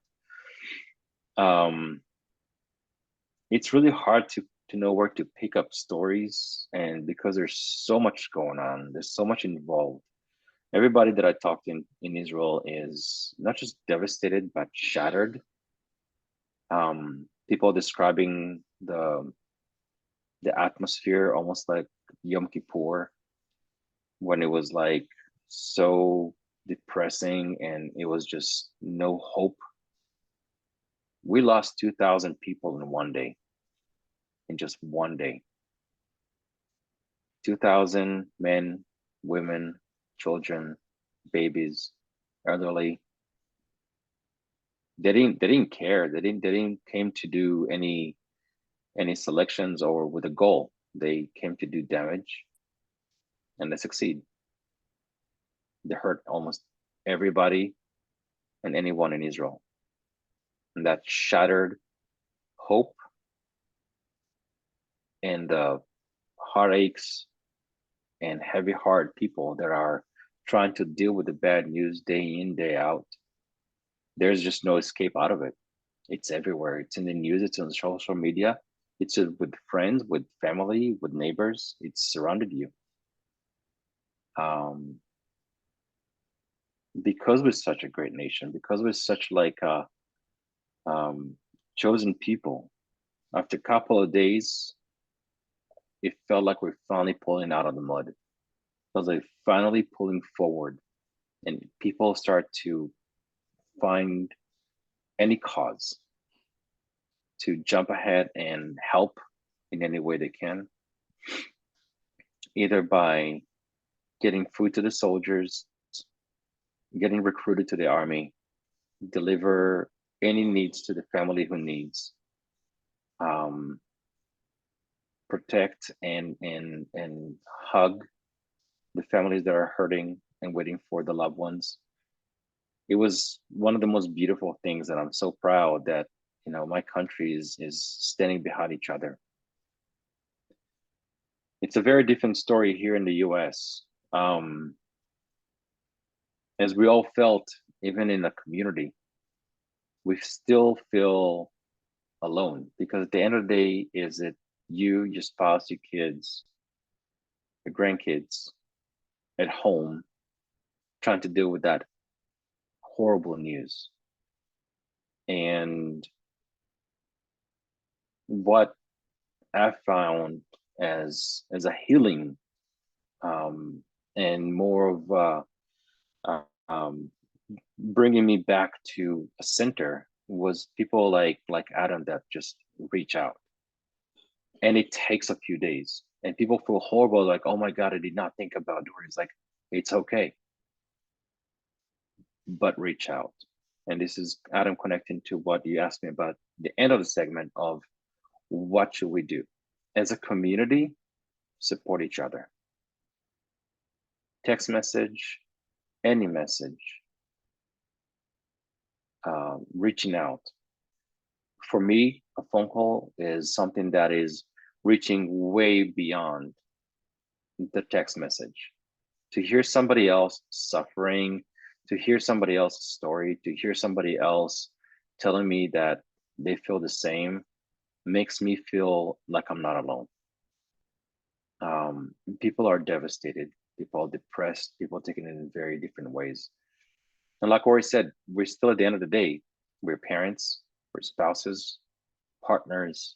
It's really hard to know where to pick up stories, and because there's so much going on, there's so much involved. Everybody that I talked in Israel is not just devastated, but shattered. People describing the atmosphere almost like Yom Kippur, when it was like so depressing and it was just no hope. We lost 2,000 people in one day. In just one day. 2,000 men, women, children, babies, elderly. They didn't care. They didn't came to do any selections or with a goal. They came to do damage, and they succeed. They hurt almost everybody and anyone in Israel. And that shattered hope and the heartaches and heavy heart people that are trying to deal with the bad news day in, day out, there's just no escape out of it. It's everywhere. It's in the news, it's on social media, it's with friends, with family, with neighbors, it's surrounded you. Because we're such a great nation, because we're such like a chosen people, after a couple of days, it felt like we're finally pulling out of the mud. It was like finally pulling forward, and people start to find any cause to jump ahead and help in any way they can, either by getting food to the soldiers, getting recruited to the army, deliver any needs to the family who needs, protect and hug the families that are hurting and waiting for the loved ones. It was one of the most beautiful things, and I'm so proud that, you know, my country is standing behind each other. It's a very different story here in the US. As we all felt, even in the community, we still feel alone, because at the end of the day, is it you, your spouse, your kids, your grandkids at home trying to deal with that horrible news. And what I found as a healing, and more of bringing me back to a center, was people like Adam that just reach out. And it takes a few days, and people feel horrible, like, oh my God, I did not think about doing it. It's like, it's okay, but reach out. And this is Adam connecting to what you asked me about the end of the segment of what should we do as a community. Support each other. Text message, any message, reaching out. For me, a phone call is something that is reaching way beyond the text message. To hear somebody else suffering, to hear somebody else's story, to hear somebody else telling me that they feel the same, makes me feel like I'm not alone. People are devastated, people are depressed, people are taking it in very different ways. And like Ori said, we're still, at the end of the day, we're parents, we're spouses, partners.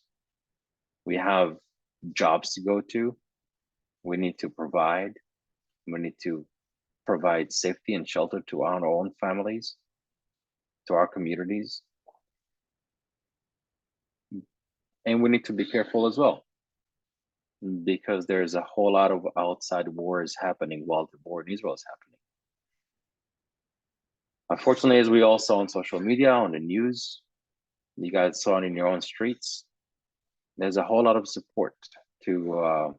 We have jobs to go to. We need to provide. We need to provide safety and shelter to our own families, to our communities. And we need to be careful as well, because there's a whole lot of outside wars happening while the war in Israel is happening. Unfortunately, as we all saw on social media, on the news, you guys saw it in your own streets, there's a whole lot of support to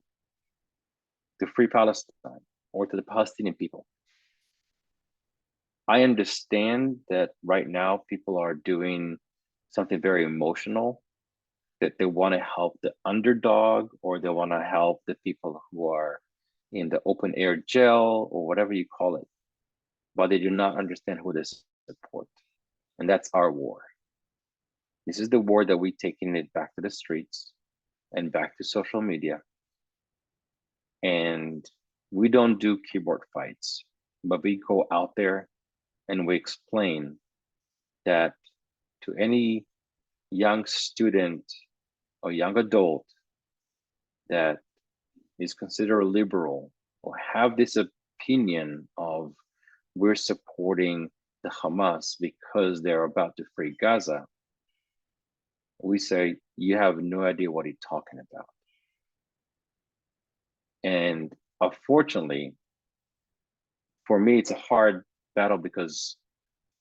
free Palestine, or to the Palestinian people. I understand that right now people are doing something very emotional, that they want to help the underdog, or they want to help the people who are in the open air jail, or whatever you call it, but they do not understand who they support. And that's our war. This is the war that we're taking it back to the streets and back to social media. And we don't do keyboard fights, but we go out there and we explain that to any young student or young adult that is considered liberal, or have this opinion of we're supporting the Hamas because they're about to free Gaza, we say, you have no idea what you're talking about. And unfortunately, for me, it's a hard battle, because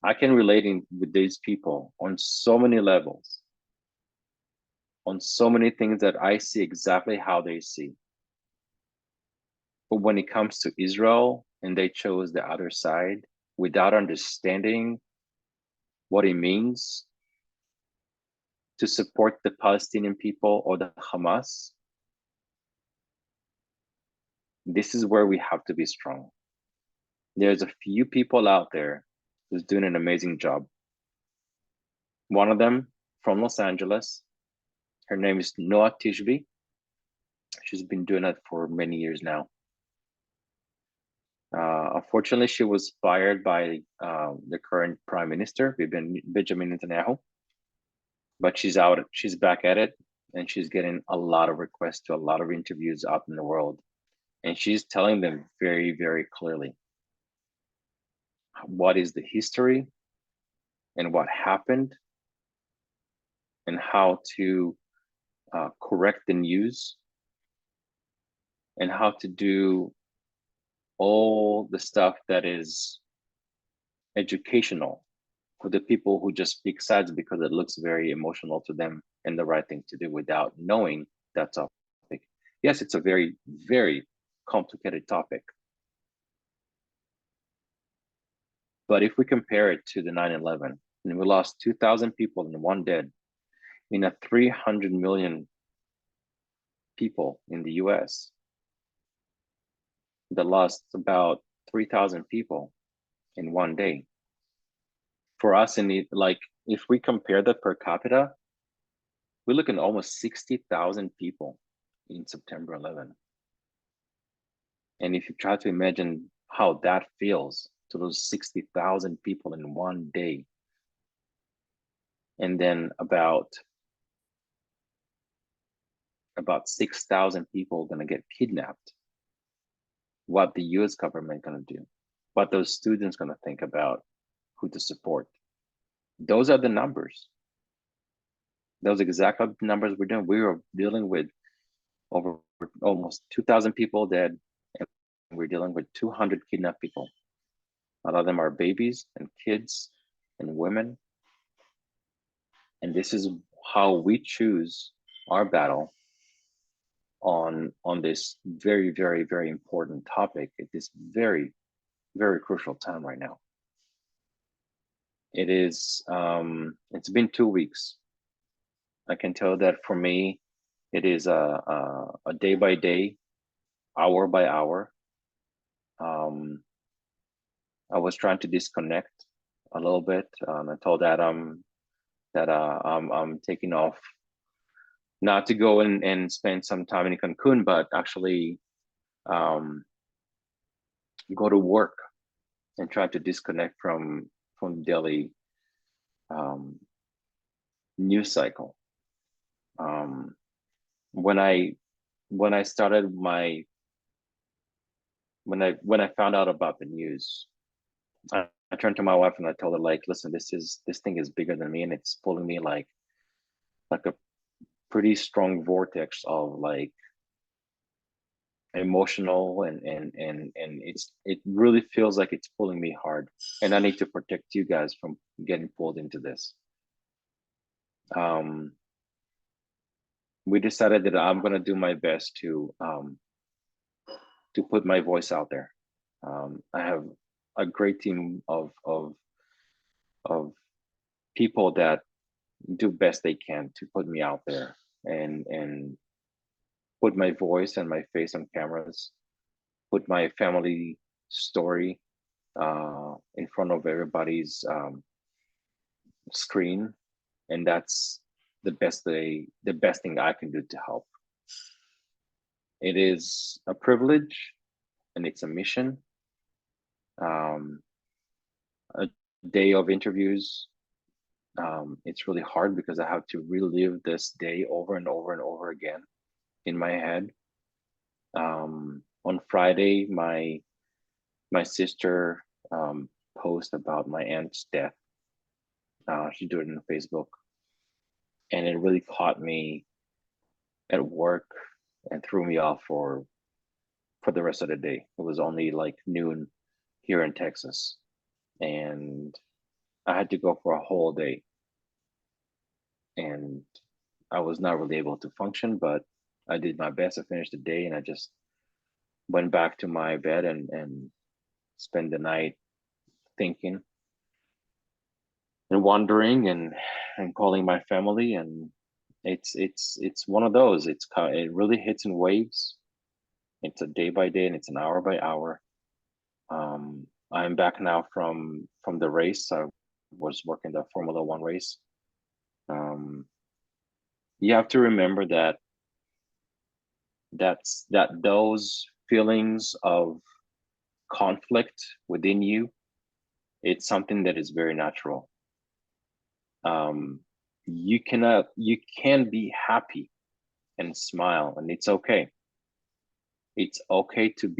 I can relate with these people on so many levels, on so many things that I see exactly how they see. But when it comes to Israel, and they chose the other side without understanding what it means to support the Palestinian people or the Hamas, This is where we have to be strong. There's a few people out there who's doing an amazing job. One of them from Los Angeles, her name is Noah Tishby. She's been doing it for many years now. Unfortunately, she was fired by the current prime minister, Benjamin Netanyahu. But she's out, she's back at it, and she's getting a lot of requests to a lot of interviews out in the world. And she's telling them very, very clearly what is the history and what happened and how to correct the news and how to do all the stuff that is educational for the people who just pick sides because it looks very emotional to them and the right thing to do without knowing that topic. Yes, it's a very, very complicated topic. But if we compare it to the 9/11, and we lost 2,000 people and 1 dead in a 300 million people in the US, that lost about 3,000 people in 1 day. For us, like, if we compare that per capita, we look at almost 60,000 people in September 11. And if you try to imagine how that feels to those 60,000 people in 1 day, and then about 6,000 people are going to get kidnapped, what the US government going to do, what those students going to think about, who to support. Those are the numbers. Those exact numbers we're doing. We are dealing with over almost 2,000 people dead, and we're dealing with 200 kidnapped people. A lot of them are babies and kids and women. And this is how we choose our battle on this very, very, very important topic at this very, very crucial time right now. It is, it's been 2 weeks. I can tell that for me, it is a day by day, hour by hour. I was trying to disconnect a little bit. I told Adam that I'm taking off, not to go and spend some time in Cancun, but actually go to work and try to disconnect from daily news cycle. When I started when I found out about the news, I turned to my wife and I told her, like, listen, this thing is bigger than me, and it's pulling me like a pretty strong vortex of like emotional and it really feels like it's pulling me hard, and I need to protect you guys from getting pulled into this. We decided that I'm going to do my best to put my voice out there. I have a great team of people that do best they can to put me out there and put my voice and my face on cameras, put my family story in front of everybody's screen, and that's the best thing I can do to help. It is a privilege and it's a mission. A day of interviews, it's really hard because I have to relive this day over and over and over again in my head. On Friday, my sister posted about my aunt's death. She did it on Facebook, and it really caught me at work and threw me off for the rest of the day. It was only like noon here in Texas, and I had to go for a whole day, and I was not really able to function, but I did my best to finish the day, and I just went back to my bed and spent the night thinking and wondering and calling my family. And it's one of those, it really hits in waves. It's a day by day and it's an hour by hour. I'm back now from the race. I was working the Formula One race. You have to remember that those feelings of conflict within you, it's something that is very natural. You can be happy and smile, and it's okay. It's okay to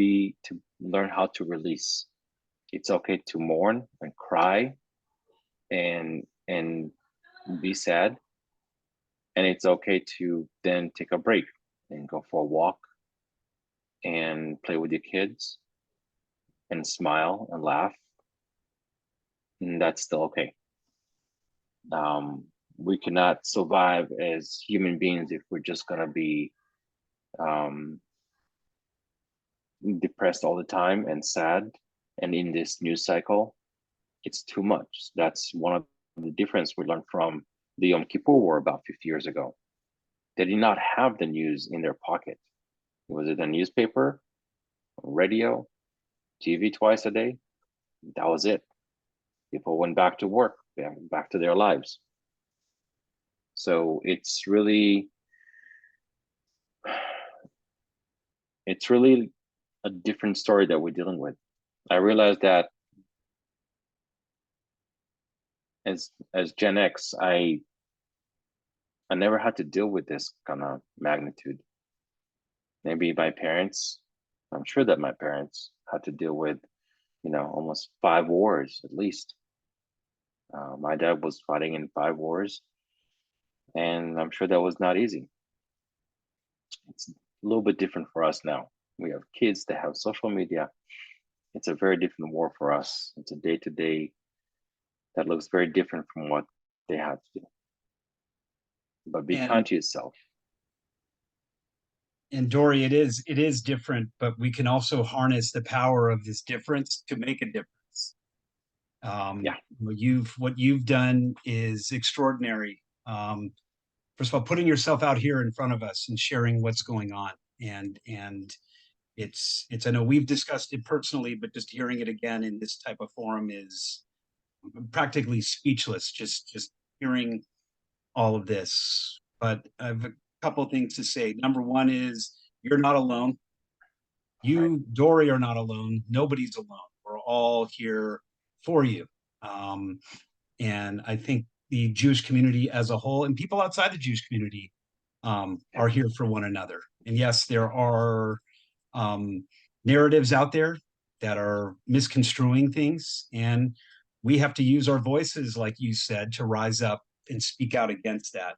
learn how to release. It's okay to mourn and cry and be sad. And it's okay to then take a break and go for a walk and play with your kids and smile and laugh. And that's still okay. We cannot survive as human beings if we're just gonna be depressed all the time and sad. And in this news cycle, it's too much. That's one of the difference we learned from the Yom Kippur War about 50 years ago. They did not have the news in their pocket. Was it a newspaper, radio, TV twice a day? That was it. People went back to work, back to their lives. So it's really a different story that we're dealing with. I realized that as Gen X, I never had to deal with this kind of magnitude. Maybe my parents, I'm sure that my parents had to deal with, almost 5 wars at least. My dad was fighting in 5 wars, and I'm sure that was not easy. It's a little bit different for us now. We have kids that have social media. It's a very different war for us. It's a day-to-day that looks very different from what they had to do. But be kind to yourself. And Dory, it is different, but we can also harness the power of this difference to make a difference. Yeah. What you've done is extraordinary. First of all, putting yourself out here in front of us and sharing what's going on, and it's I know we've discussed it personally, but just hearing it again in this type of forum is practically speechless. Just hearing all of this. But I have a couple of things to say. Number one is you're not alone. You, Dory, are not alone. Nobody's alone. We're all here for you. And I think the Jewish community as a whole and people outside the Jewish community are here for one another. And yes, there are narratives out there that are misconstruing things. And we have to use our voices, like you said, to rise up and speak out against that.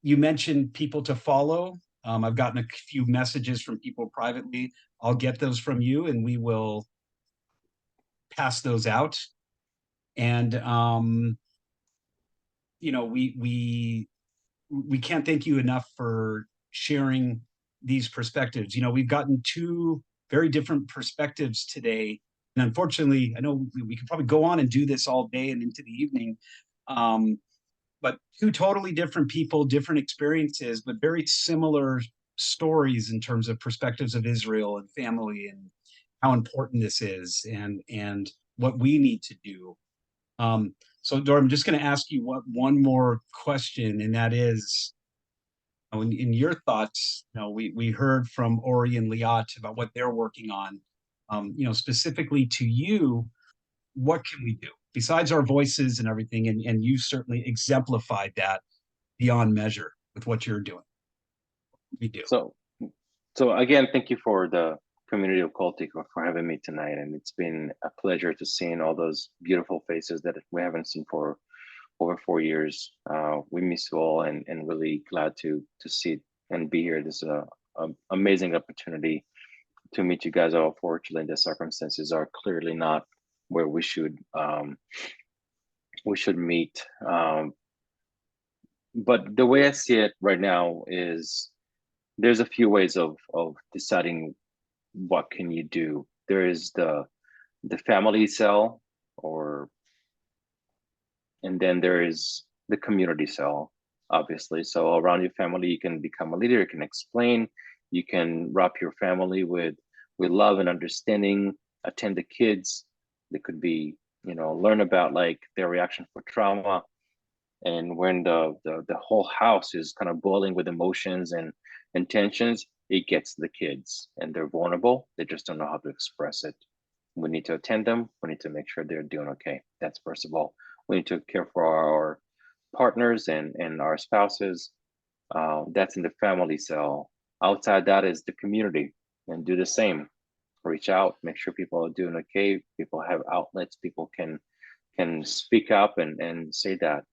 You mentioned people to follow. I've gotten a few messages from people privately. I'll get those from you and we will pass those out. And we can't thank you enough for sharing these perspectives. We've gotten 2 very different perspectives today. And unfortunately, I know we could probably go on and do this all day and into the evening. But 2 totally different people, different experiences, but very similar stories in terms of perspectives of Israel and family and how important this is and what we need to do. So Dora, I'm just going to ask you one more question, and that is, in your thoughts, we heard from Ori and Liat about what they're working on. Specifically to you, what can we do besides our voices and everything? And you certainly exemplified that beyond measure with what you're doing. We do. So again, thank you for the community of Cultic for having me tonight. And it's been a pleasure to seeing all those beautiful faces that we haven't seen for over 4 years. We miss you all and really glad to see and be here. This is an amazing opportunity to meet you guys. All fortunately, the circumstances are clearly not where we should meet. But the way I see it right now is there's a few ways of deciding what can you do. There is the family cell, and then there is the community cell, obviously. So around your family, you can become a leader, you can explain, You can wrap your family with love and understanding, attend the kids. They could be, learn about like their reaction for trauma. And when the whole house is kind of boiling with emotions and tensions, it gets the kids and they're vulnerable. They just don't know how to express it. We need to attend them. We need to make sure they're doing okay. That's first of all. We need to care for our partners and our spouses. That's in the family cell. Outside that is the community, and do the same. Reach out, make sure people are doing okay. People have outlets. People can speak up and say that.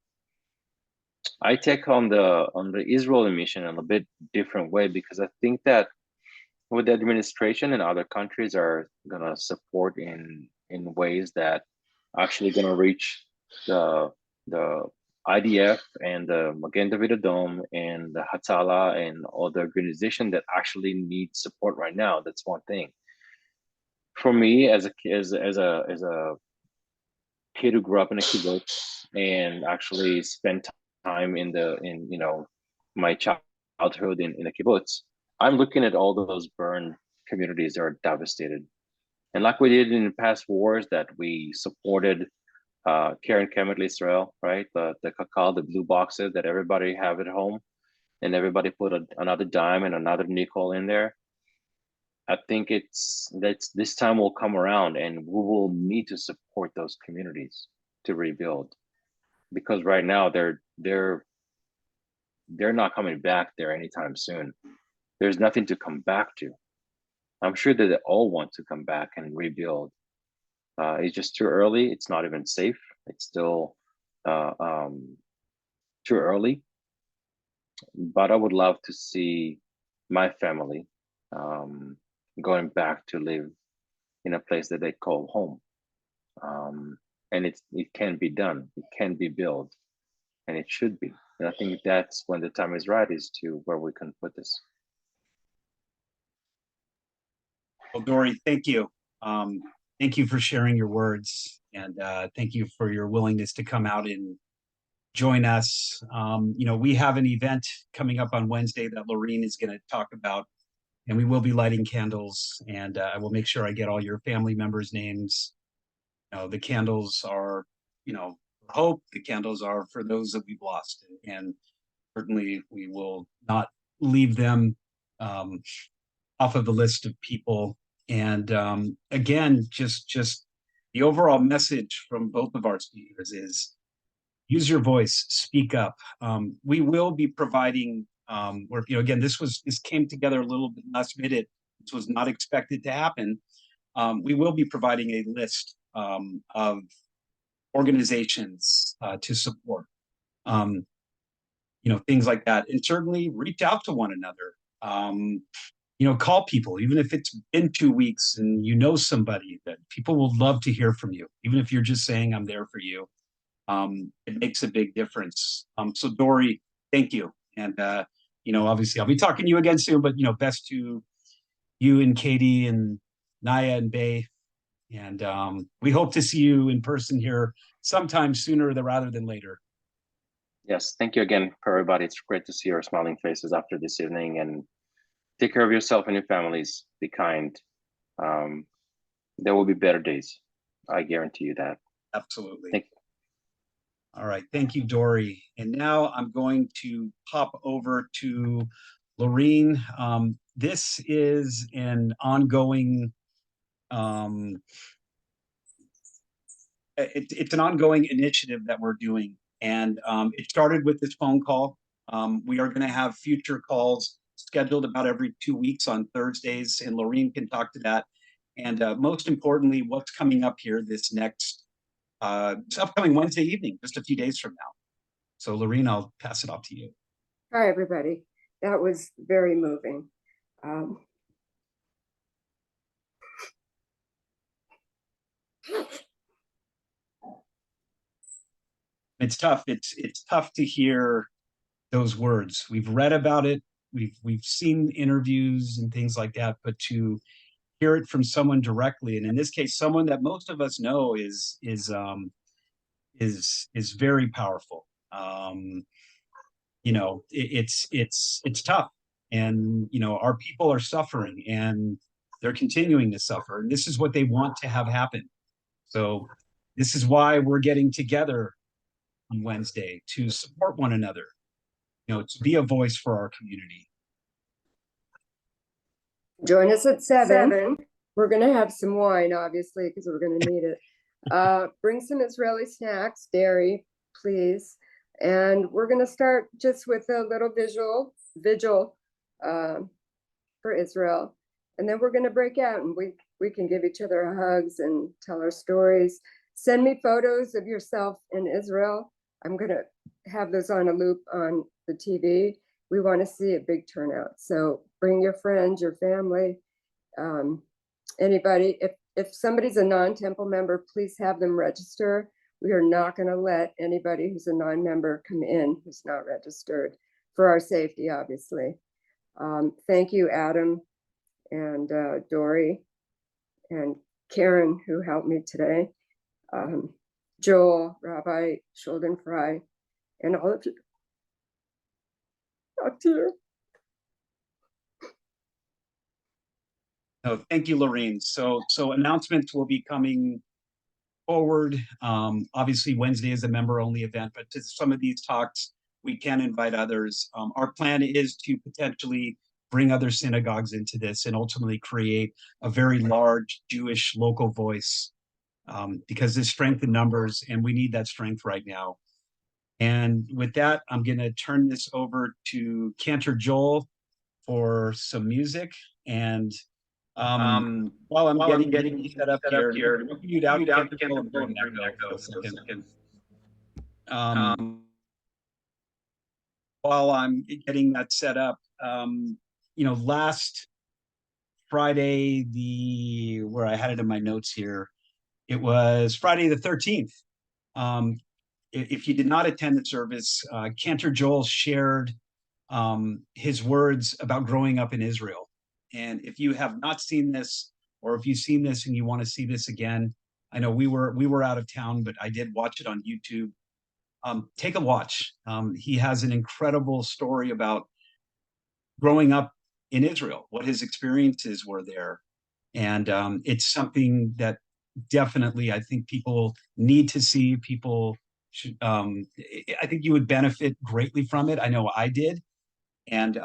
I take on the Israeli mission in a bit different way, because I think that with the administration and other countries are gonna support in ways that actually gonna reach the IDF and the Magen David Adom and the Hatzalah and all the organization that actually need support right now. That's one thing. For me, as a kid who grew up in a kibbutz and actually spent time in my childhood in a kibbutz, I'm looking at all those burned communities that are devastated. And like we did in past wars, that we supported Karen Kemet Israel, right? The cacao, the blue boxes that everybody have at home, and everybody put another dime and another nickel in there. I think this time will come around, and we will need to support those communities to rebuild, because right now they're not coming back there anytime soon. There's nothing to come back to. I'm sure that they all want to come back and rebuild. It's just too early. It's not even safe. It's still too early. But I would love to see my family going back to live in a place that they call home. And it can be done. It can be built, and it should be. And I think that's when the time is right, is to where we can put this. Well, Dory, thank you. Thank you for sharing your words, and thank you for your willingness to come out and join us. We have an event coming up on Wednesday that Lorene is going to talk about, and we will be lighting candles, and I will make sure I get all your family members' names. The candles are, hope. The candles are for those that we've lost, and certainly we will not leave them off of the list of people. And again, just the overall message from both of our speakers is use your voice, speak up. We will be providing, again, this came together a little bit last minute. This was not expected to happen. We will be providing a list of organizations to support, things like that. And certainly reach out to one another. Call people, even if it's been 2 weeks and somebody, that people will love to hear from you, even if you're just saying, I'm there for you. It makes a big difference. So Dory, thank you. And, obviously I'll be talking to you again soon, but, best to you and Katie and Naya and Bay. And we hope to see you in person here sometime sooner rather than later. Yes, thank you again for everybody. It's great to see your smiling faces after this evening, and take care of yourself and your families. Be kind. There will be better days. I guarantee you that. Absolutely. Thank you. All right. Thank you, Dory. And now I'm going to pop over to Lorene. This is an ongoing, it's an ongoing initiative that we're doing. And it started with this phone call. We are going to have future calls scheduled about every 2 weeks on Thursdays, and Lorene can talk to that. And most importantly, what's coming up here this upcoming Wednesday evening, just a few days from now. So Lorene, I'll pass it off to you. Hi, everybody. That was very moving. It's tough. It's tough to hear those words. We've read about it. We've seen interviews and things like that, but to hear it from someone directly, and in this case, someone that most of us know is very powerful. It's tough. And, our people are suffering and they're continuing to suffer. And this is what they want to have happen. So this is why we're getting together on Wednesday to support one another, to be a voice for our community. Join us at 7. We're gonna have some wine, obviously, because we're gonna need it. Bring some Israeli snacks, dairy, please. And we're gonna start just with a little vigil for Israel. And then we're gonna break out and we can give each other hugs and tell our stories. Send me photos of yourself in Israel. I'm gonna have those on a loop on the TV. We want to see a big turnout. So bring your friends, your family, anybody. If somebody's a non-temple member, please have them register. We are not going to let anybody who's a non-member come in who's not registered, for our safety, obviously. Thank you, Adam and Dory and Karen, who helped me today. Joel, Rabbi Schuldenfrei, and all of you. Talk to you. Oh, thank you, Lorraine. So announcements will be coming forward. Obviously, Wednesday is a member-only event, but to some of these talks, we can invite others. Our plan is to potentially bring other synagogues into this and ultimately create a very large Jewish local voice, because there's strength in numbers and we need that strength right now. And with that, I'm going to turn this over to Cantor Joel for some music. And while I'm getting set up here, mute out Cantor Joel and bring that go for a second. While I'm getting that set up, last Friday, where I had it in my notes here, it was Friday the 13th. If you did not attend the service, Cantor Joel shared his words about growing up in Israel. And if you have not seen this, or if you've seen this and you want to see this again, I know we were out of town, but I did watch it on YouTube. Take a watch. He has an incredible story about growing up in Israel, what his experiences were there. And it's something that definitely I think people need to see. People should, I think you would benefit greatly from it. I know I did. And,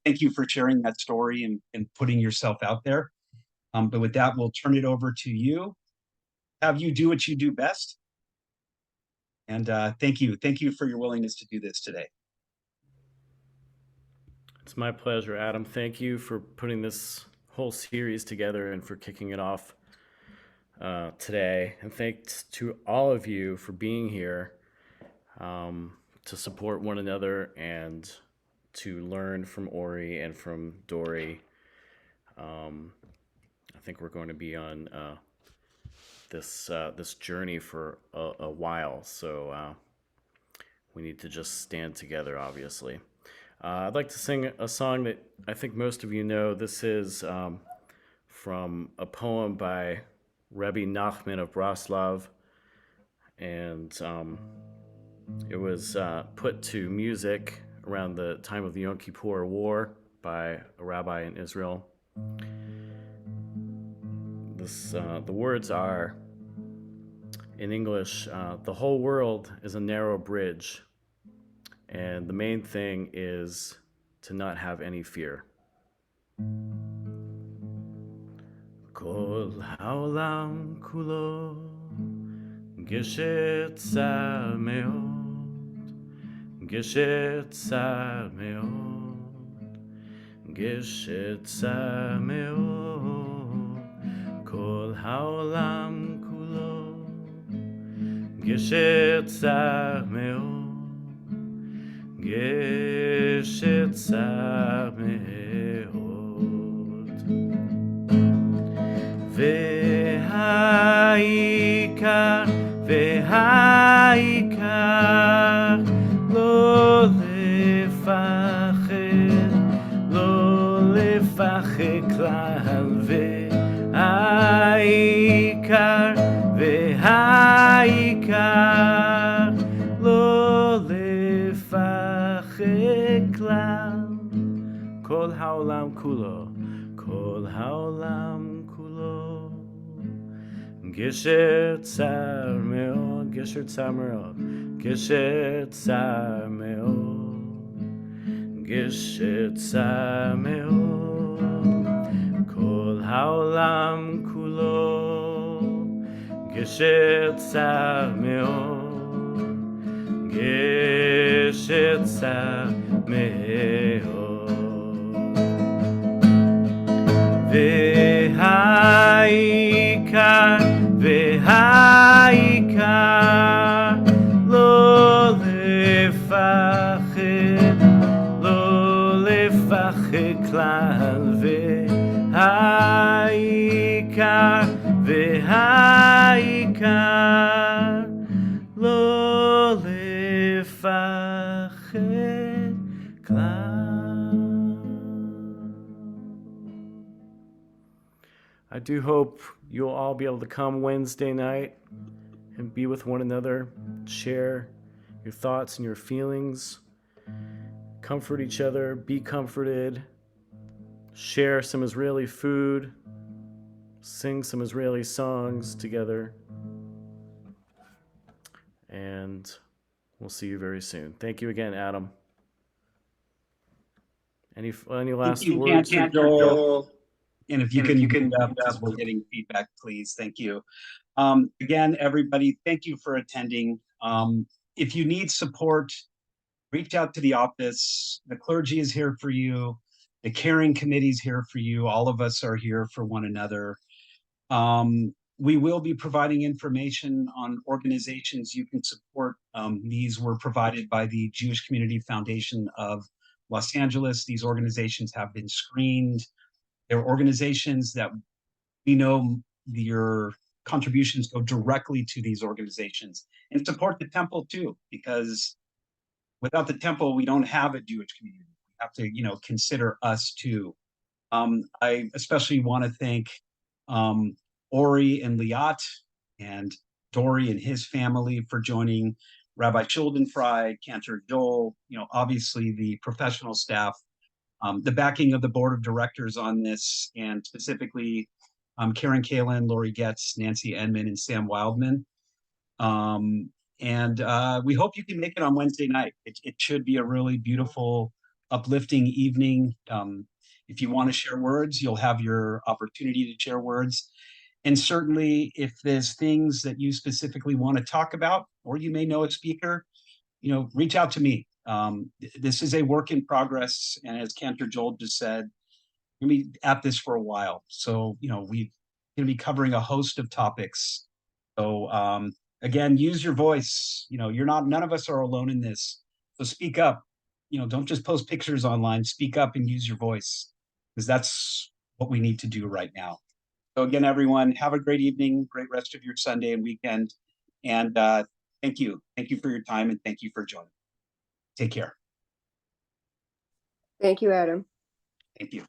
thank you for sharing that story and putting yourself out there. But with that, we'll turn it over to you. Have you do what you do best. And thank you. Thank you for your willingness to do this today. It's my pleasure, Adam. Thank you for putting this whole series together and for kicking it off today. And thanks to all of you for being here to support one another and to learn from Ori and from Dory. I think we're going to be on this journey for a while, so we need to just stand together, obviously. I'd like to sing a song that I think most of you know. This is from a poem by Rebbe Nachman of Braslav, and it was put to music around the time of the Yom Kippur War by a rabbi in Israel. The words are, in English, the whole world is a narrow bridge, and the main thing is to not have any fear. Kol haolam kulo geshet tsar meod, geshet tsar meod, geshet tsar meod. Kol haolam kulo geshet tsar meod, geshet tsar meod. Ve'ha'ikar, ve'ha'ikar, lo lefached, lo lefached klal. Ve'ha'ikar, ve'ha'ikar, lo lefached klal. גשר צר מאוד, גשר צר מאוד, גשר צר מאוד, גשר צר מאוד, כל העולם כולו, גשר צר מאוד, גשר צר מאוד. והעיקר, והעיקר, לא לפחד, לא לפחד כלל, והעיקר, והעיקר, לא לפחד כלל. I do hope you'll all be able to come Wednesday night and be with one another, share your thoughts and your feelings, comfort each other, be comforted, share some Israeli food, sing some Israeli songs together, and we'll see you very soon. Thank you again, Adam. Any last you, words? Joel. And if you can get up, because we're getting feedback, please. Thank you. Again, everybody, thank you for attending. If you need support, reach out to the office. The clergy is here for you. The caring committee is here for you. All of us are here for one another. We will be providing information on organizations you can support. These were provided by the Jewish Community Foundation of Los Angeles. These organizations have been screened. They're organizations that we know your contributions go directly to these organizations, and support the temple too, because without the temple, we don't have a Jewish community. We have to, consider us too. I especially want to thank Ori and Liat and Dory and his family for joining, Rabbi Schuldenfrei, Cantor Joel, obviously the professional staff, the backing of the board of directors on this, and specifically Karen Kalin, Lori Getz, Nancy Enman, and Sam Wildman. And we hope you can make it on Wednesday night. It should be a really beautiful, uplifting evening. If you want to share words, you'll have your opportunity to share words. And certainly, if there's things that you specifically want to talk about, or you may know a speaker, reach out to me. This is a work in progress, and as Cantor Joel just said, we're going to be at this for a while. So, we're going to be covering a host of topics. So, again, use your voice. None of us are alone in this. So speak up. Don't just post pictures online. Speak up and use your voice, because that's what we need to do right now. So again, everyone, have a great evening, great rest of your Sunday and weekend. And thank you. Thank you for your time, and thank you for joining. Take care. Thank you, Adam. Thank you.